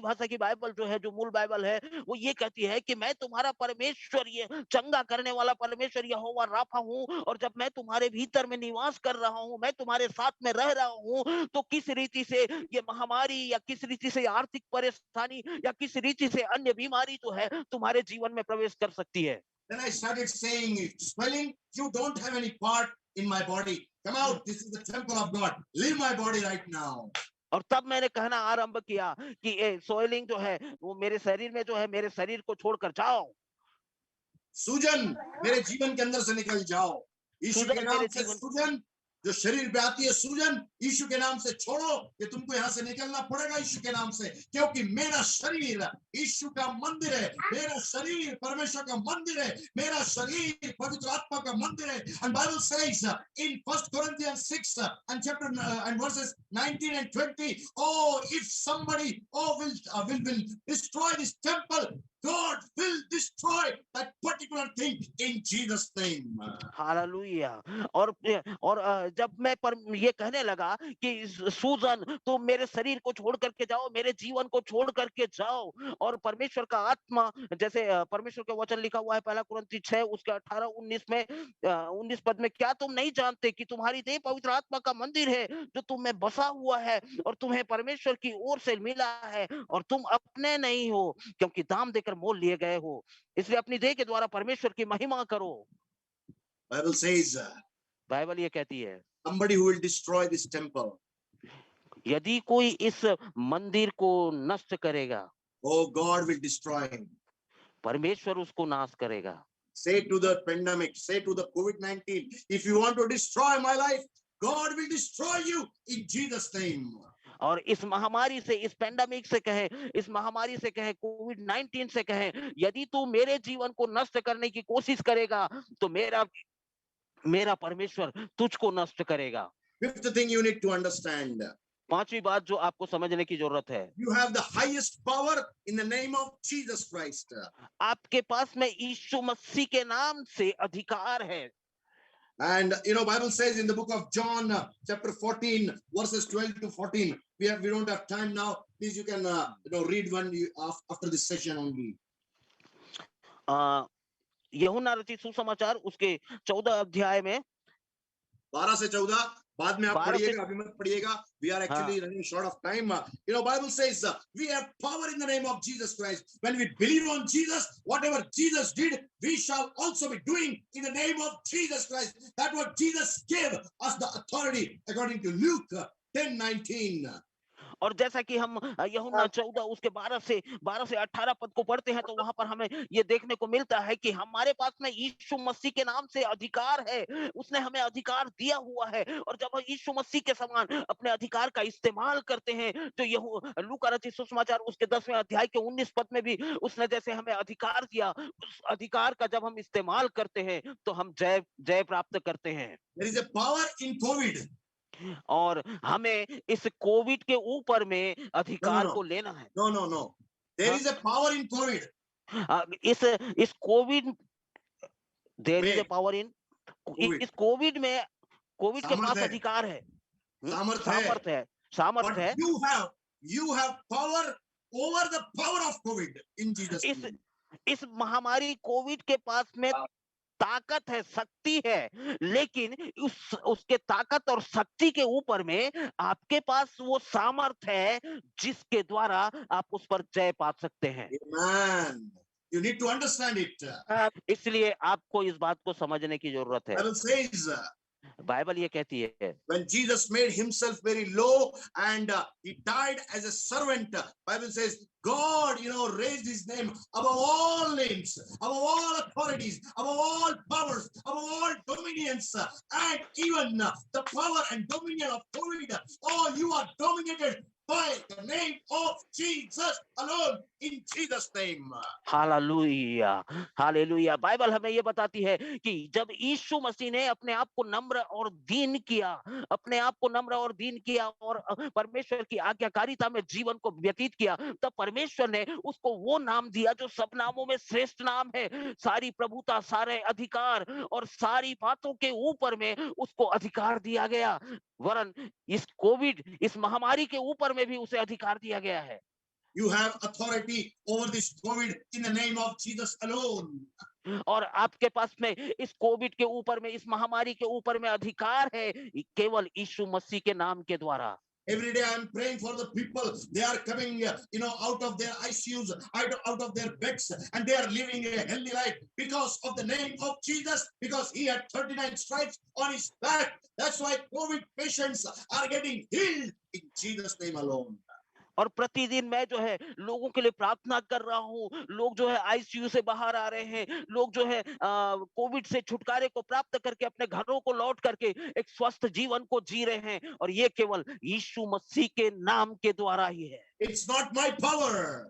भाषा की Bible जो है, जो मूल Bible है, वो ये कहती है कि मैं तुम्हारा परमेश्वर, ये चंगा करने वाला परमेश्वर यहोवा राफा हूँ, और जब मैं तुम्हारे भीतर में निवास कर रहा हूँ, मैं तुम्हारे साथ में रह रहा हूँ, तो किस रीति से ये महामारी या किस रीति से आर्थिक परेशानी या किस रीति से अन्य बीमारी जो है तुम्हारे जीवन में प्रवेश कर सकती है। Then I started saying, swelling, you don't have any part in my body. Come out, this is the temple of God. Leave my body right now. और तब मैंने कहना आरंभ किया कि सोइलिंग जो है वो मेरे शरीर में जो है, मेरे शरीर को छोड़कर जाओ। सूजन मेरे जीवन के अंदर से निकल जाओ। यीशु के नाम से सूजन जो शरीर पे आती है, सूजन यीशु के नाम से छोड़ो, कि तुमको यहाँ से निकलना पड़ेगा यीशु के नाम से, क्योंकि मेरा शरीर यीशु का मंदिर है, मेरा शरीर परमेश्वर का मंदिर है, मेरा शरीर पवित्र आत्मा का मंदिर है। And Bible says in 1 Corinthians 6 and chapter and verses 19 and 20, if somebody will destroy this temple, God will destroy that particular thing in Jesus' name. Hallelujah. और जब मैं ये कहने लगा कि सूजन तुम मेरे शरीर को छोड़ करके जाओ, मेरे जीवन को छोड़ करके जाओ, और परमेश्वर का आत्मा, जैसे परमेश्वर का वचन लिखा हुआ है 1 कुरिन्थी 6 उसके 18-19 में 19 पद में, क्या तुम नहीं जानते कि तुम्हारी देह पवित्र आत्मा का मंदिर है जो तुम में बसा हुआ है और तुम्हें परमेश्वर की ओर से मिला है, और तुम अपने नहीं हो क्योंकि दाम देकर मोल लिए गए हो, इसलिए अपनी देह के द्वारा परमेश्वर की महिमा करो। Bible says, बाइबल ये कहती है, somebody who will destroy this temple, यदि कोई इस मंदिर को नष्ट करेगा, God will destroy him. परमेश्वर उसको नाश करेगा। Say to the pandemic, say to the COVID-19, if you want to destroy my life, God will destroy you in Jesus' name. और इस महामारी से, इस पेंडेमिक से कहे, इस महामारी से कहे, कोविड-19 से कहे, यदि तू मेरे जीवन को नष्ट करने की कोशिश करेगा तो मेरा परमेश्वर तुझको नष्ट करेगा। Fifth thing you need to understand. पांचवी बात जो आपको समझने की जरूरत है, You have the highest power in the name of Jesus Christ. आपके पास में यीशु मसीह के नाम से अधिकार है। And Bible says in the book of John chapter 14 verses 12 to 14, we don't have time now. Please you can read one after this session only. यूहन्ना रचित सुसमाचार उसके 14 अध्याय में 12 से 14 बाद में आप 12 से पढ़िएगा, अभी मत पढ़िएगा. We are actually running short of time. Bible says we have power in the name of Jesus Christ. When we believe on Jesus, whatever Jesus did, we shall also be doing in the name of Jesus Christ. That's what Jesus gave us the authority, according to Luke 10:19. और जैसा कि हम यूहन्ना 14 उसके 12 से 18 पद को पढ़ते हैं, तो वहां पर हमें ये देखने को मिलता है कि हमारे पास में यीशु मसीह के नाम से अधिकार है। उसने हमें अधिकार दिया हुआ है, और जब हम यीशु मसीह के समान अपने अधिकार का इस्तेमाल करते हैं, तो लूका रचित सुसमाचार उसके 10वें अध्याय के 19 पद में भी उसने जैसे हमें अधिकार दिया, उस अधिकार का जब हम इस्तेमाल करते हैं तो हम जय प्राप्त करते हैं। There is a power in COVID. और हमें इस कोविड के ऊपर में अधिकार को लेना है। No. There is a power in COVID. इस कोविड देयर इज में ए पावर इन COVID. इस कोविड में कोविड के सामर्थ पास है। अधिकार है। सामर्थ है। सामर्थ But है। you have power over the power of COVID in Jesus' name. इस महामारी कोविड के पास में ताकत है, शक्ति है, लेकिन उसके ताकत और शक्ति के ऊपर में आपके पास वो सामर्थ है जिसके द्वारा आप उस पर जय पा सकते हैं। Amen. You need to understand it. इसलिए आपको इस बात को समझने की जरूरत है। Bible says, बाइबल ये कहती है, when Jesus made himself very low and he died as a servant, Bible says God, raised his name above all names, above all authorities, above all powers, above all dominions, and even the power and dominion of COVID. Oh, you are dominated by the name of Jesus alone, in Jesus' name. Hallelujah, hallelujah. Bible हमें ये बताती है कि जब यीशु मसीह ने अपने आप को नम्र और दीन किया, और परमेश्वर की आज्ञाकारिता में जीवन को व्यतीत किया, तब परमेश्वर ने उसको वो नाम दिया जो सब नामों में श्रेष्ठ नाम है। सारी प्रभुता, सारे अधिकार और सारी बातों के ऊपर में उसको अधिकार दिया गया। वरन इस महामारी के ऊपर में भी उसे अधिकार दिया गया है। You have authority over this COVID in the name of Jesus alone. और आपके पास में इस कोविड के ऊपर में, इस महामारी के ऊपर में अधिकार है केवल यीशु मसीह के नाम के द्वारा। Every day I am praying for the people. They are coming, out of their ICUs, out of their beds, and they are living a healthy life because of the name of Jesus, because he had 39 stripes on his back. That's why COVID patients are getting healed in Jesus' name alone. और प्रतिदिन मैं जो है लोगों के लिए प्रार्थना कर रहा हूँ। लोग जो है आईसीयू से बाहर आ रहे हैं, लोग जो है कोविड से छुटकारे को प्राप्त करके अपने घरों को लौट करके एक स्वस्थ जीवन को जी रहे हैं, और ये केवल यीशु मसीह के नाम के द्वारा ही है। It's not my power.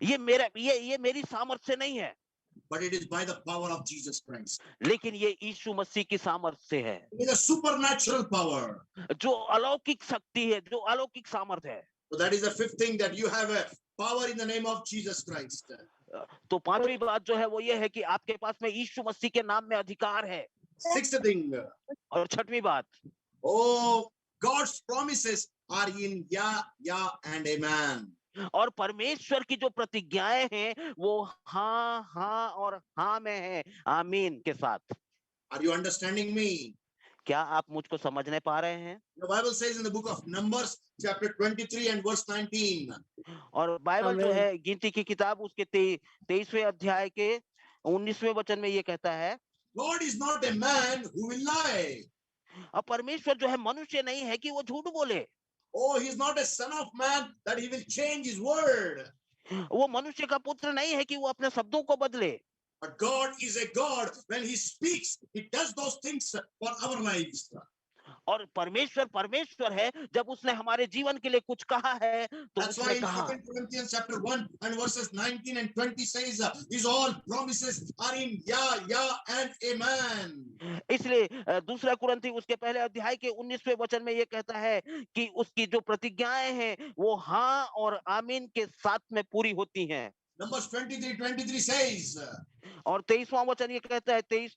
ये मेरी सामर्थ्य से नहीं है, but it is by the power of Jesus Christ. लेकिन ये यीशु मसीह की सामर्थ्य से है। It is a supernatural power. जो अलौकिक शक्ति है, जो अलौकिक सामर्थ्य है। So that is the fifth thing, that you have a power in the name of Jesus Christ. तो पांचवी बात जो है वो ये है कि आपके पास में यीशु मसीह के नाम में अधिकार है। Sixth thing. और छठवीं बात, Oh, God's promises are in yeah and amen. और परमेश्वर की जो प्रतिज्ञाएं हैं वो हाँ और हाँ में है, आमीन के साथ। Are you understanding me? क्या आप मुझको समझने पा रहे हैं? The Bible says in the book of Numbers, chapter 23 and verse 19. और बाइबल जो है गिनती की किताब उसके 23वें अध्याय के 19वें वचन में ये कहता है, God is not a man who will lie. अब परमेश्वर जो है मनुष्य नहीं है कि वो झूठ बोले। Oh, he is not a son of man that he will change his word. वो मनुष्य का पुत्र नहीं है कि वो अपने शब्दों को बदले। But God is a God. When he speaks, he does those things for our lives. और परमेश्वर है, जब उसने हमारे जीवन के लिए कुछ कहा है तो That's why उसने in कहा। 2 Corinthians chapter 1 and verses 19 and 20 says, these all promises are in yeah and amen. इसलिए दूसरा कुरिन्थी उसके पहले अध्याय के 19वें वचन में ये कहता है कि उसकी जो प्रतिज्ञाएं हैं वो हाँ और आमीन के साथ में पूरी होती हैं। Numbers 23 says, और 23वां वचन ये कहता है, 23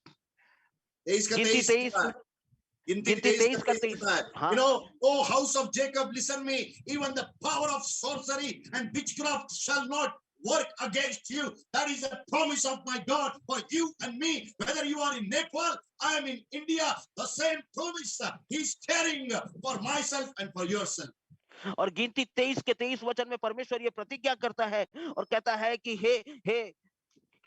oh house of Jacob, listen me, even the power of sorcery and witchcraft shall not work against you. That is a promise of my God for you and me. Whether you are in Nepal, I am in India, the same promise He's carrying for myself and for yourself. और गिनती 23 के 23 वचन में परमेश्वर ये प्रतिज्ञा करता है और कहता है कि हे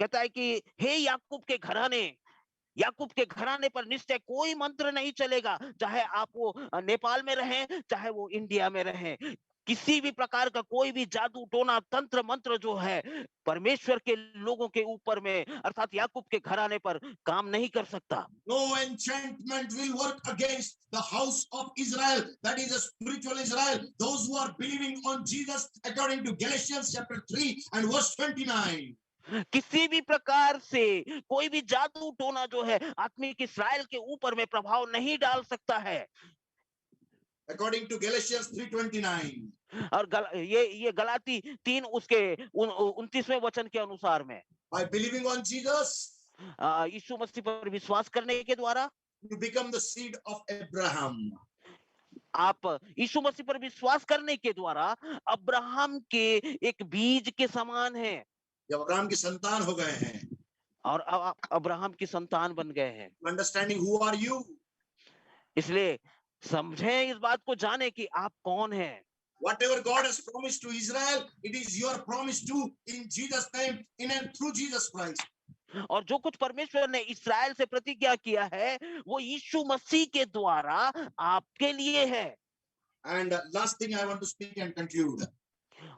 कहता है कि हे याकूब के घराने पर निश्चय कोई मंत्र नहीं चलेगा, चाहे आप वो नेपाल में रहें, चाहे वो इंडिया में रहें। किसी भी प्रकार का कोई भी जादू टोना तंत्र मंत्र जो है परमेश्वर के लोगों के ऊपर में अर्थात याकूब के घराने पर काम नहीं कर सकता। No enchantment will work against the house of Israel, that is a spiritual Israel, those who are believing on Jesus, according to Galatians chapter 3 and verse 29. किसी भी प्रकार से कोई भी जादू टोना जो है आत्मिक इस्राएल के ऊपर में प्रभाव नहीं डाल सकता है। According to Galatians 3:29. और ये गलाती 3 उसके 29वें वचन के अनुसार में By believing on Jesus, यीशु मसीह पर विश्वास करने के द्वारा you become the seed of Abraham. आप यीशु मसीह पर विश्वास करने के द्वारा अब्राहम के एक बीज के समान हैं। जब अब्राहम की संतान हो गए हैं और अब्राहम की संतान बन गए हैं। Understanding who are you? इसलिए समझें, इस बात को जाने कि आप कौन हैं। Whatever God has promised to Israel, it is your promise too, in Jesus' name, in and through Jesus Christ. और जो कुछ परमेश्वर ने इस्राएल से प्रतिज्ञा किया है वो यीशु मसीह के द्वारा आपके लिए है। And last thing I want to speak and conclude.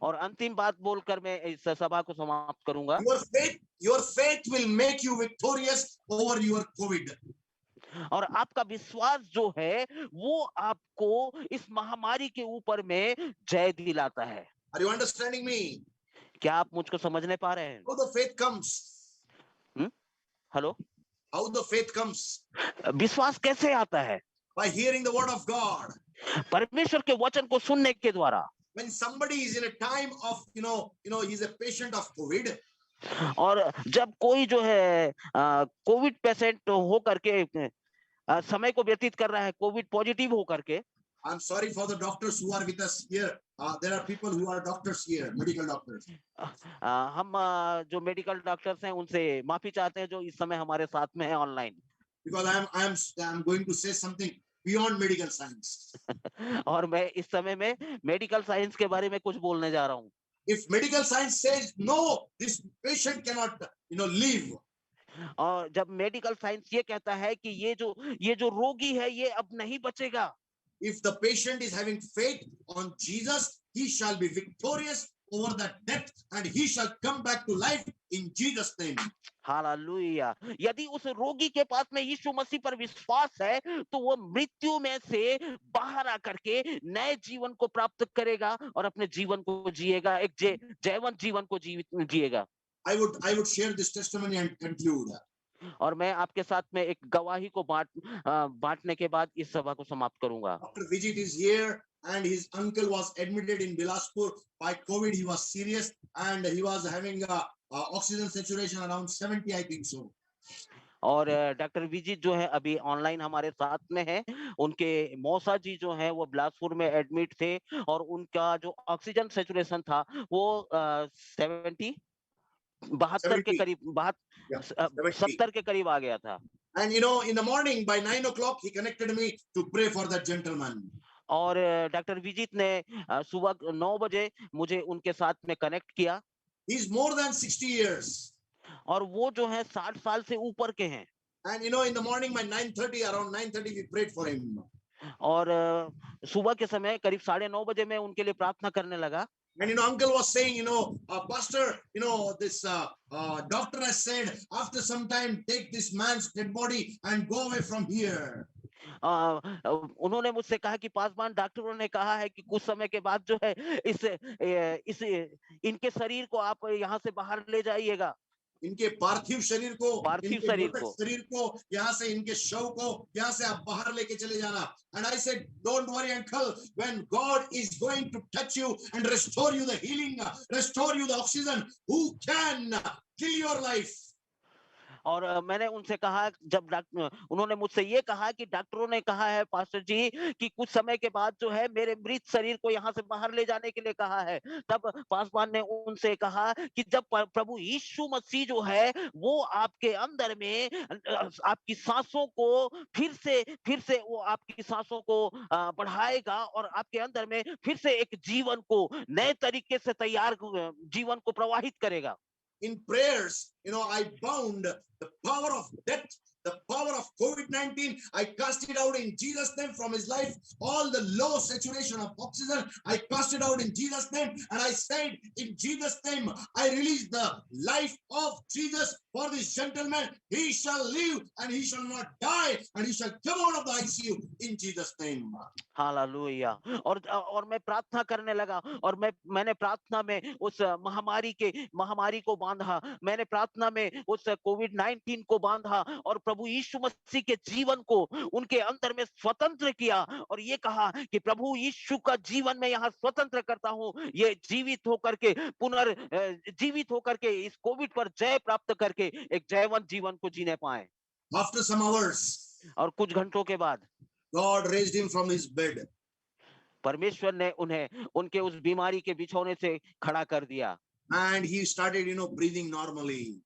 और अंतिम बात बोलकर मैं इस सभा को समाप्त करूंगा। Your faith will make you victorious over your COVID. और आपका विश्वास जो है वो आपको इस महामारी के ऊपर में जय दिलाता है। Are you understanding me? क्या आप मुझको समझने पा रहे हैं? How the faith comes? Hello? How the faith comes? विश्वास कैसे आता है? By hearing the word of God. परमेश्वर के वचन को सुनने के द्वारा। When somebody is in a time of, he's a patient of COVID. और जब कोई जो है कोविड पेशेंट हो करके समय को व्यतीत कर रहा है, कोविड पॉजिटिव हो करके। I'm sorry for the doctors who are with us here. There are people who are doctors here, medical doctors. हम जो मेडिकल डॉक्टर्स हैं उनसे माफी चाहते हैं जो इस समय हमारे साथ में है online. Because I'm going to say something beyond medical science. और मैं इस समय में मेडिकल साइंस के बारे में कुछ बोलने जा रहा हूँ। If medical science says no, this patient cannot, live. और जब मेडिकल साइंस ये कहता है कि ये जो रोगी है ये अब नहीं बचेगा। If the patient is having faith on Jesus, he shall be victorious over that death and he shall come back to life in Jesus' name. Hallelujah. यदि उस रोगी के पास में यीशु मसीह पर विश्वास है तो वो मृत्यु में से बाहर आकर के नए जीवन को प्राप्त करेगा और अपने जीवन को जिएगा, एक जयवंत जीवन को जिएगा। I would share this testimony and conclude. और मैं आपके साथ में एक गवाही को बांटने के बाद इस सभा को समाप्त करूंगा। Dr. Vijit is here and his uncle was admitted in Bilaspur by COVID. He was serious and he was having a oxygen saturation around 70, I think so. और डॉक्टर विजित जो है अभी ऑनलाइन हमारे साथ में है। उनके मौसा जी जो है वो बिलासपुर में एडमिट थे और उनका जो ऑक्सीजन सैचुरेशन था वो 72 के करीब 70 के करीब आ गया था। And in the morning by 9 o'clock he connected me to pray for that gentleman. और डॉक्टर विजित ने सुबह 9 बजे मुझे उनके साथ में कनेक्ट किया। He is more than 60 years. और वो जो है 60 साल से ऊपर के हैं। And in the morning by 9:30, around 9:30 we prayed for him. और सुबह के समय करीब 9:30 बजे मैं उनके लिए प्रार्थना करने लगा। And uncle was saying, pastor, this doctor has said after some time take this man's dead body and go away from here. उन्होंने मुझसे कहा कि पासवान डॉक्टरों ने कहा है कि कुछ समय के बाद जो है इनके शरीर को आप यहाँ से बाहर ले जाइएगा। इनके पार्थिव शरीर को यहाँ से इनके शव को यहाँ से आप बाहर लेके चले जाना। And I said, don't worry, uncle. When God is going to touch you and restore you the healing, restore you the oxygen, who can kill your life? और मैंने उनसे कहा, जब उन्होंने मुझसे ये कहा कि डॉक्टरों ने कहा है पास्टर जी कि कुछ समय के बाद जो है मेरे मृत शरीर को यहाँ से बाहर ले जाने के लिए कहा है। तब पासवान ने उनसे कहा कि जब प्रभु यीशु मसीह जो है वो आपके अंदर में आपकी सांसों को फिर से वो आपकी सांसों को बढ़ाएगा और आपके अंदर में फिर से एक जीवन को नए तरीके से तैयार जीवन को प्रवाहित करेगा। In prayers, I bound the power of death, the power of COVID-19. I cast it out in Jesus' name from his life. All the low saturation of oxygen, I cast it out in Jesus' name. And I said, in Jesus' name, I release the life of Jesus for this gentleman. He shall live and he shall not die, and he shall come out of the ICU in Jesus' name. Hallelujah. और मैं प्रार्थना करने लगा और मैंने प्रार्थना में उस महामारी को बांधा। मैंने प्रार्थना में उस कोविड-19 को बांधा और प्रभु यीशु मसीह के जीवन को उनके अंदर में स्वतंत्र किया और ये कहा कि प्रभु यीशु का जीवन में यहाँ स्वतंत्र करता हूँ। ये जीवित होकर के इस कोविड पर जय प्राप्त करके एक जयवंत जीवन को जीने पाए। After some hours, और कुछ घंटों के बाद God raised him from his bed. परमेश्वर ने उन्हें उनके उस बीमारी के बिछौने से खड़ा कर दिया And he started, breathing normally.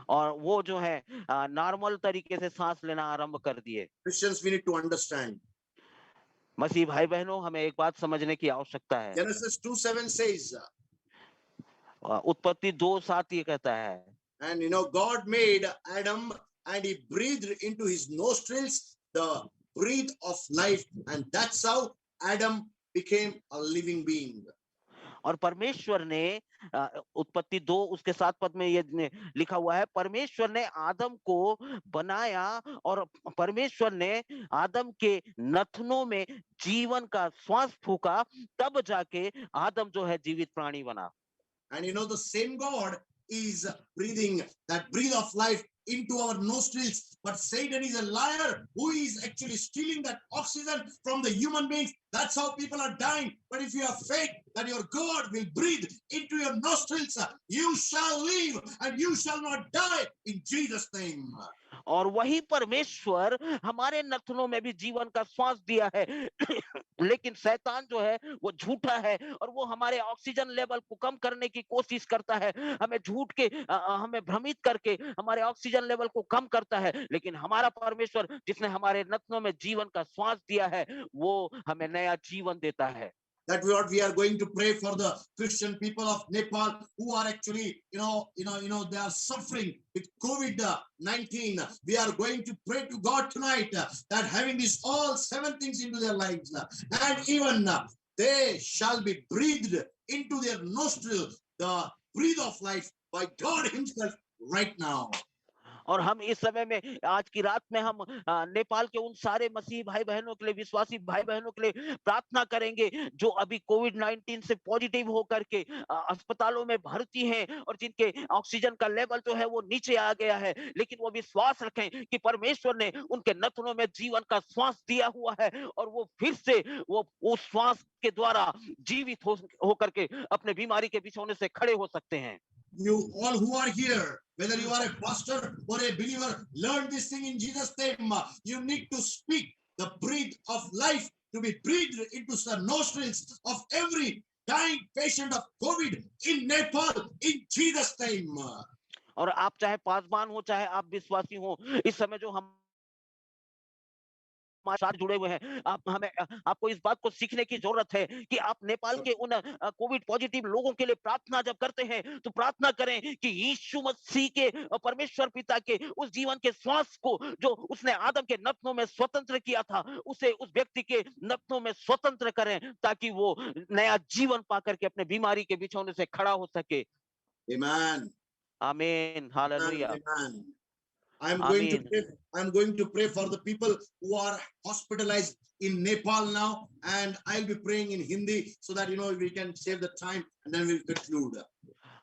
और वो जो है नॉर्मल तरीके से सांस लेना आरंभ कर दिए। Christians, we need to understand. मसीह भाई बहनों, हमें एक बात समझने की आवश्यकता है। Genesis 2:7 says, उत्पत्ति 2:7 ये कहता है, and God made Adam and he breathed into his nostrils the breath of life, and that's how Adam became a living being. और परमेश्वर ने उत्पत्ति 2 उसके 7 पद में ये लिखा हुआ है, परमेश्वर ने आदम को बनाया और परमेश्वर ने आदम के नथनों में जीवन का श्वास फूका, तब जाके आदम जो है जीवित प्राणी बना। And the same God is breathing that breath of life into our nostrils, but Satan is a liar who is actually stealing that oxygen from the human beings. That's how people are dying. But if you have faith that your God will breathe into your nostrils, you shall live and you shall not die in Jesus' name. और वही परमेश्वर हमारे नथनों में भी जीवन का श्वास दिया है लेकिन शैतान जो है वो झूठा है और वो हमारे ऑक्सीजन लेवल को कम करने की कोशिश करता है, हमें भ्रमित करके हमारे ऑक्सीजन लेवल को कम करता है। लेकिन हमारा परमेश्वर जिसने हमारे नथनों में जीवन का श्वास दिया है वो हमें नया जीवन देता है। That what we are going to pray for the Christian people of Nepal who are actually, they are suffering with COVID-19. We are going to pray to God tonight that having these all 7 things into their lives, and even they shall be breathed into their nostril, the breath of life by God himself right now. और हम इस समय में आज की रात में हम नेपाल के उन सारे मसीह भाई बहनों के लिए, विश्वासी भाई बहनों के लिए प्रार्थना करेंगे जो अभी कोविड-19 से पॉजिटिव होकर के अस्पतालों में भर्ती हैं और जिनके ऑक्सीजन का लेवल जो है वो नीचे आ गया है, लेकिन वो विश्वास रखें कि परमेश्वर ने उनके नथनों में जीवन का श्वास दिया हुआ है और वो फिर से वो उस श्वास के द्वारा जीवित होकर के अपने बीमारी के बिछौने से खड़े हो सकते हैं। You all who are here, whether you are a pastor or a believer, learn this thing in Jesus' name. You need to speak the breath of life to be breathed into the nostrils of every dying patient of COVID in Nepal in Jesus' name. और आप चाहे पासवान हो चाहे आप विश्वासी हो, इस समय जो हम हमारे साथ जुड़े हुए हैं, आपको इस बात को सीखने की जरूरत है कि आप नेपाल के उन कोविड पॉजिटिव लोगों के लिए प्रार्थना जब करते हैं तो प्रार्थना करें कि यीशु मसीह के परमेश्वर पिता के उस जीवन के श्वास को जो उसने आदम के नथनों में स्वतंत्र किया था, उसे उस व्यक्ति के नथनों में स्वतंत्र करें ताकि वो नया जीवन पाकर के अपने बीमारी के बिछौने से खड़ा हो सके। Amen. आमीन, hallelujah. Amen. I'm going to pray for the people who are hospitalized in Nepal now, and I'll be praying in Hindi so that we can save the time and then we'll conclude.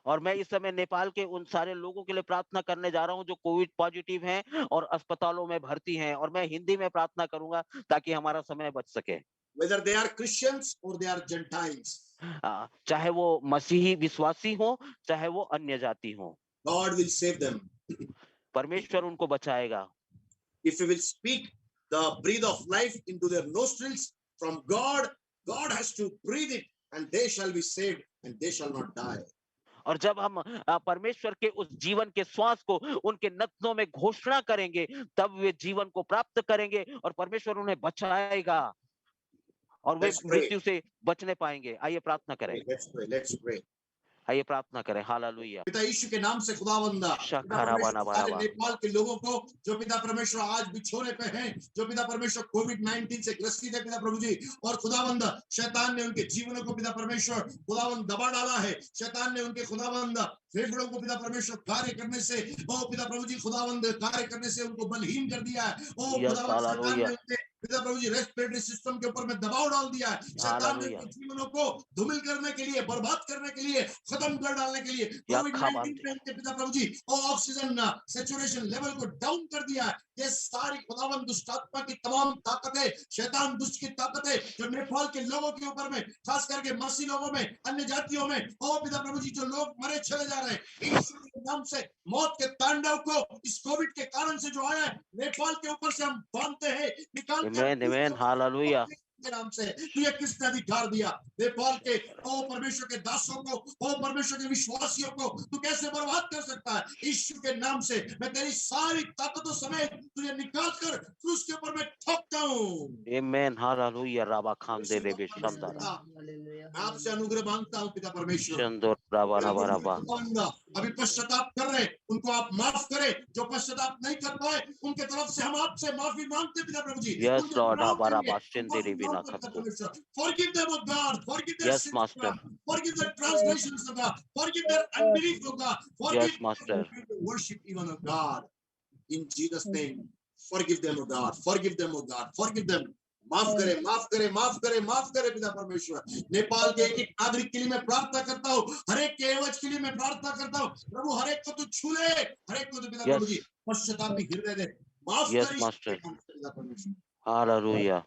और मैं इस समय नेपाल के उन सारे लोगों के लिए प्रार्थना करने जा रहा हूं जो कोविड पॉजिटिव हैं और अस्पतालों में भर्ती हैं, और मैं हिंदी में प्रार्थना करूंगा ताकि हमारा समय बच सके। Whether they are Christians or they are Gentiles, चाहे वो मसीही विश्वासी हो चाहे वो अन्य जाति हो, God will save them. परमेश्वर उनको बचाएगा। If you will speak the breath of life into their nostrils from God, God has to breathe it, and they shall be saved, and they shall not die. और जब हम परमेश्वर के उस जीवन के श्वास को उनके नथनों में घोषणा करेंगे, तब वे जीवन को प्राप्त करेंगे और परमेश्वर उन्हें बचाएगा और वे Let's pray. मृत्यु से बचने पाएंगे। आइए प्रार्थना करें, Let's pray. Let's pray. आइए प्रार्थना करें। हालेलुया। पिता यीशु के नाम से खुदावंदा, पिता परमेश्वर सारे नेपाल के लोगों को जो पिता परमेश्वर आज बिछोने पे हैं, जो पिता परमेश्वर कोविड-19 से ग्रसित है पिता प्रभु जी, और खुदावंदा शैतान ने उनके जीवनों को पिता परमेश्वर खुदावंद दबा डाला है। शैतान ने उनके खुदावंदा फेफड़ों को पिता परमेश्वर कार्य करने से, ओ पिता प्रभु जी खुदावंद कार्य करने से उनको बलहीन कर दिया है। ओ खुदावंद शैतान ने उनके पिता प्रभु जी रेस्पिरेटरी सिस्टम के ऊपर में दबाव डाल दिया है। शैतान ने उनके जीवनों को धूमिल करने के लिए, बर्बाद करने के लिए, खत्म कर डालने के लिए कोविड-19 में उनके पिता प्रभु जी ओ ऑक्सीजन सैचुरेशन लेवल को डाउन कर दिया है। ये सारी खुदावंद दुष्ट आत्मा की तमाम ताकतें, शैतान दुष्ट की ताकतें जो नेपाल के लोगों के ऊपर में, खास करके मसीह लोगों में, अन्य जातियों में, ओ पिता प्रभु जी जो लोग मरे चले जा रहे हैं, यीशु के नाम से मौत के तांडव को इस कोविड के कारण से जो आया है नेपाल के ऊपर से हम बांधते हैं, निकाल आमीन, हालेलुया के नाम से। तुझे किसने अधिकार दिया नेपाल के ओ परमेश्वर के दासों को, ओ परमेश्वर के विश्वासियों को तू कैसे बर्बाद कर सकता है? यीशु के नाम से मैं तेरी सारी ताकतों समेत तुझे निकाल कर क्रूस के ऊपर मैं ठोकता हूं। आमीन, हालेलुया। राबा खान दे रे बेशंदरा, मैं आपसे अनुग्रह मांगता हूं पिता परमेश्वर, चंदर राबा राबा राबा, अभी पश्चाताप कर रहे उनको आप माफ करें, जो पश्चाताप नहीं कर पाए उनके तरफ से हम आपसे माफी मांगते पिता प्रभु जी। यस लॉर्ड, राबा राबा शिंदे बिना खत्म। Forgive them, O God. Forgive their Yes, sins, Master. God. Forgive their transgressions, O God. Forgive their unbelief, O God. Forgive Yes, Master. worship even, O God. In Jesus' name, forgive them, O God. Forgive them, O God. Forgive them. माफ करे, माफ करे, माफ करे, माफ करे पिता परमेश्वर। नेपाल के एक एक नागरिक के लिए मैं प्रार्थना करता हूँ, हर एक के एवज के लिए मैं प्रार्थना करता हूँ। प्रभु हर एक को तू छू ले, हर एक को तू पिता प्रभु जी पश्चाताप की हृदय दे, माफ कर पिता परमेश्वर। हालेलुया,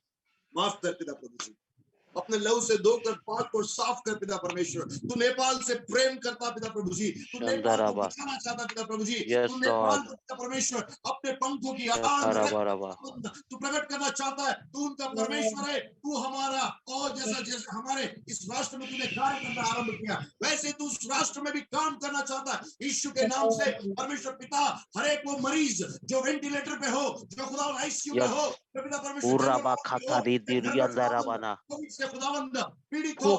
माफ कर पिता प्रभु जी, अपने लहू से धोकर पाक और साफ कर पिता परमेश्वर। तू नेपाल से प्रेम करता पिता प्रभु जी, तू नेपाल को बचाना चाहता पिता प्रभु जी, तू नेपाल को पिता परमेश्वर अपने पंखों की आग तू प्रकट करना चाहता है। तू उनका परमेश्वर है, तू हमारा, और जैसा जैसे हमारे इस राष्ट्र में तूने कार्य करना आरंभ किया, वैसे तू उस राष्ट्र में भी काम करना चाहता है। यीशु के नाम से परमेश्वर पिता, हर एक वो मरीज जो वेंटिलेटर पे हो, जो खुदा आईसीयू में हो, पिता परमेश्वर खुदावंद पीड़ित हो,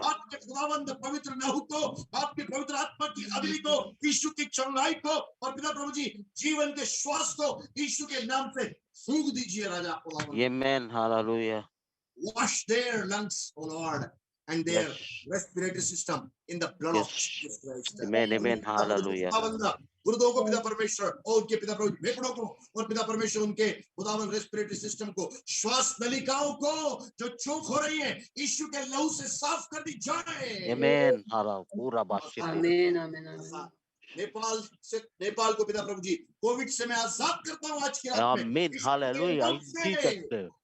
आपके खुदावंद पवित्र लहू को, आपके पवित्र आत्मा की अग्नि को, यीशु की चंगाई को और पिता प्रभु जी जीवन के श्वास को यीशु के नाम से फूंक दीजिए राजा खुदावंद। आमीन, hallelujah. Wash their lungs, O Lord, and their respiratory system in the blood of Jesus Christ. Amen, amen, hallelujah. गुरुदों को पिता परमेश्वर और उनके पिता प्रभु फेफड़ों को और पिता परमेश्वर उनके खुदावन रेस्पिरेटरी सिस्टम को, श्वास नलिकाओं को जो चोक हो रही है, यीशु के लहू से साफ कर दी जाए। आमीन, पूरा बादशाह। आमीन, आमीन, आमीन। नेपाल को पिता प्रभु जी कोविड से मैं आजाद करता हूँ आज की रात में। आमीन, hallelujah.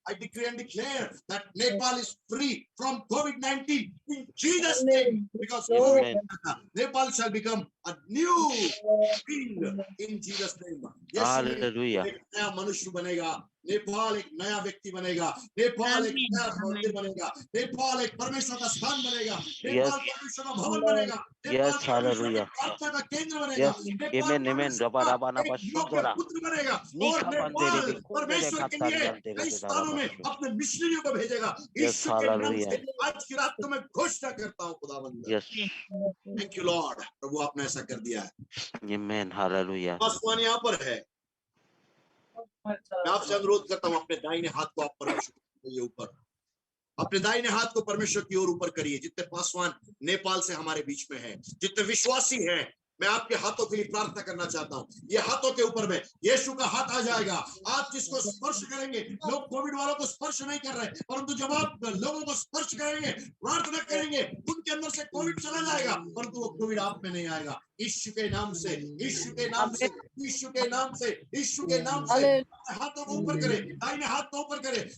I decree and declare that Nepal is free from COVID-19 in Jesus' name, because Nepal shall become a new being in Jesus' name. Hallelujah. एक नया मनुष्य बनेगा, नेपाल एक नया व्यक्ति बनेगा, नेपाल एक नया मंदिर बनेगा, नेपाल एक परमेश्वर का स्थान बनेगा, नेपाल परमेश्वर का भवन बनेगा, नेपाल प्रार्थना का केंद्र बनेगा, नेपाल पुत्र बनेगा और नेपाल परमेश्वर के लिए कई स्थानों में अपने मिशनरियों को भेजेगा। यीशु के नाम से आज की रात को मैं घोषणा करता हूँ खुदावंद। थैंक यू लॉर्ड, प्रभु आपने ऐसा कर दिया है। आमीन, हालेलुया। आसमान यहाँ पर है, मैं आपसे अनुरोध करता हूँ अपने दाहिने हाथ को आप परमेश्वर के ऊपर, अपने दाहिने हाथ को परमेश्वर की ओर ऊपर करिए। जितने पासवान नेपाल से हमारे बीच में हैं, जितने विश्वासी हैं, मैं आपके हाथों के लिए प्रार्थना करना चाहता हूँ। ये हाथों के ऊपर में यीशु का हाथ आ जाएगा। आप जिसको स्पर्श करेंगे, लोग कोविड वालों को स्पर्श नहीं कर रहे, परंतु जब आप लोगों को स्पर्श करेंगे, प्रार्थना करेंगे, उनके अंदर से कोविड चला जाएगा, परंतु वो कोविड आप में नहीं आएगा। यीशु के नाम से, यीशु के नाम से, यीशु के नाम से, यीशु के नाम से हाथों को ऊपर करें, दाहिने हाथ को ऊपर करें।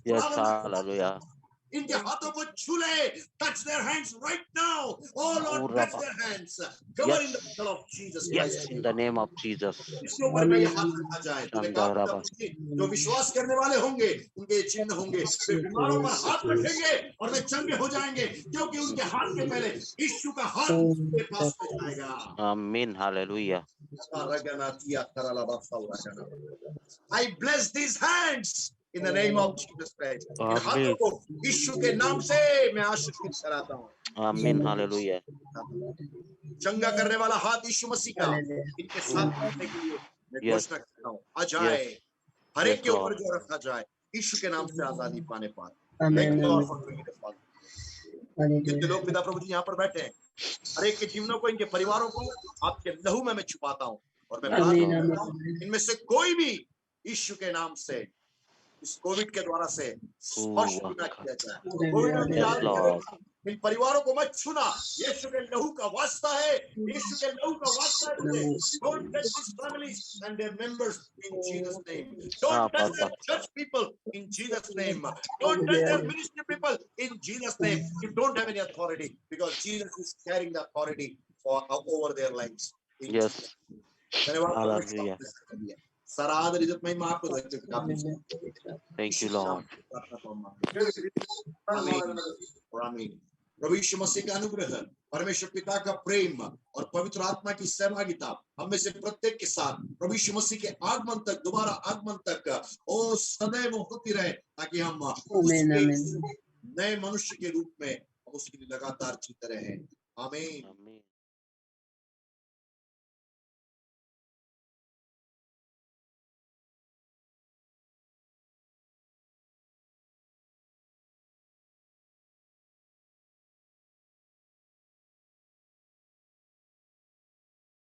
इनके हाथों को छू ले, touch their hands right now. Oh Lord, touch their hands. Cover in the blood of Jesus Yes, Christ. in the name of Jesus. इसके ऊपर में ये हाथ रखा जाए। तूने कहा Shandara प्रभु जी, जो विश्वास करने वाले होंगे उनके ये चिन्ह होंगे, वे बीमारों पर हाथ रखेंगे और वे चंगे हो जाएंगे, क्योंकि उनके हाथ के पहले यीशु का हाथ उनके पास में जाएगा। Amen. Hallelujah. I bless these hands in the name of Jesus Christ. इन हाथों को यीशु के नाम से मैं आशीर्वाद कराता हूँ। Amen. Hallelujah. चंगा करने वाला हाथ यीशु मसीह का इनके साथ रहने के लिए मैं घोषणा करता हूँ। आ जाए, हर एक के ऊपर जो रखा जाए, यीशु के नाम से आजादी पाने पाए। जितने लोग पिता प्रभु जी यहाँ पर बैठे हैं, हर एक के जीवनों को, इनके परिवारों को आपके लहू में मैं छुपाता हूँ और मैं प्रार्थना करता हूँ, इनमें से कोई भी यीशु के नाम से इस कोविड के द्वारा से स्पर्श ना किया जाए। कोविड इन परिवारों को मत छूना, यीशु के लहू का वास्ता है, यीशु के लहू का वास्ता है तुझे। Don't touch these families and their members in Jesus' name. Don't touch their church people in Jesus' name. Don't touch their ministry people in Jesus' name. You don't have any authority, because Jesus is carrying the authority for over their lives. Yes. Hallelujah. सारा आदर इज्जत महिमा आपको देते हैं। Thank you, Lord. आमीन। प्रभु यीशु मसीह का अनुग्रह, परमेश्वर पिता का प्रेम और पवित्र आत्मा की सहभागिता हम में से प्रत्येक के साथ प्रभु यीशु मसीह के आगमन तक, दोबारा आगमन तक ओ सदैव होती रहे, ताकि हम नए मनुष्य के रूप में उसके लिए लगातार जीते रहें। आमीन।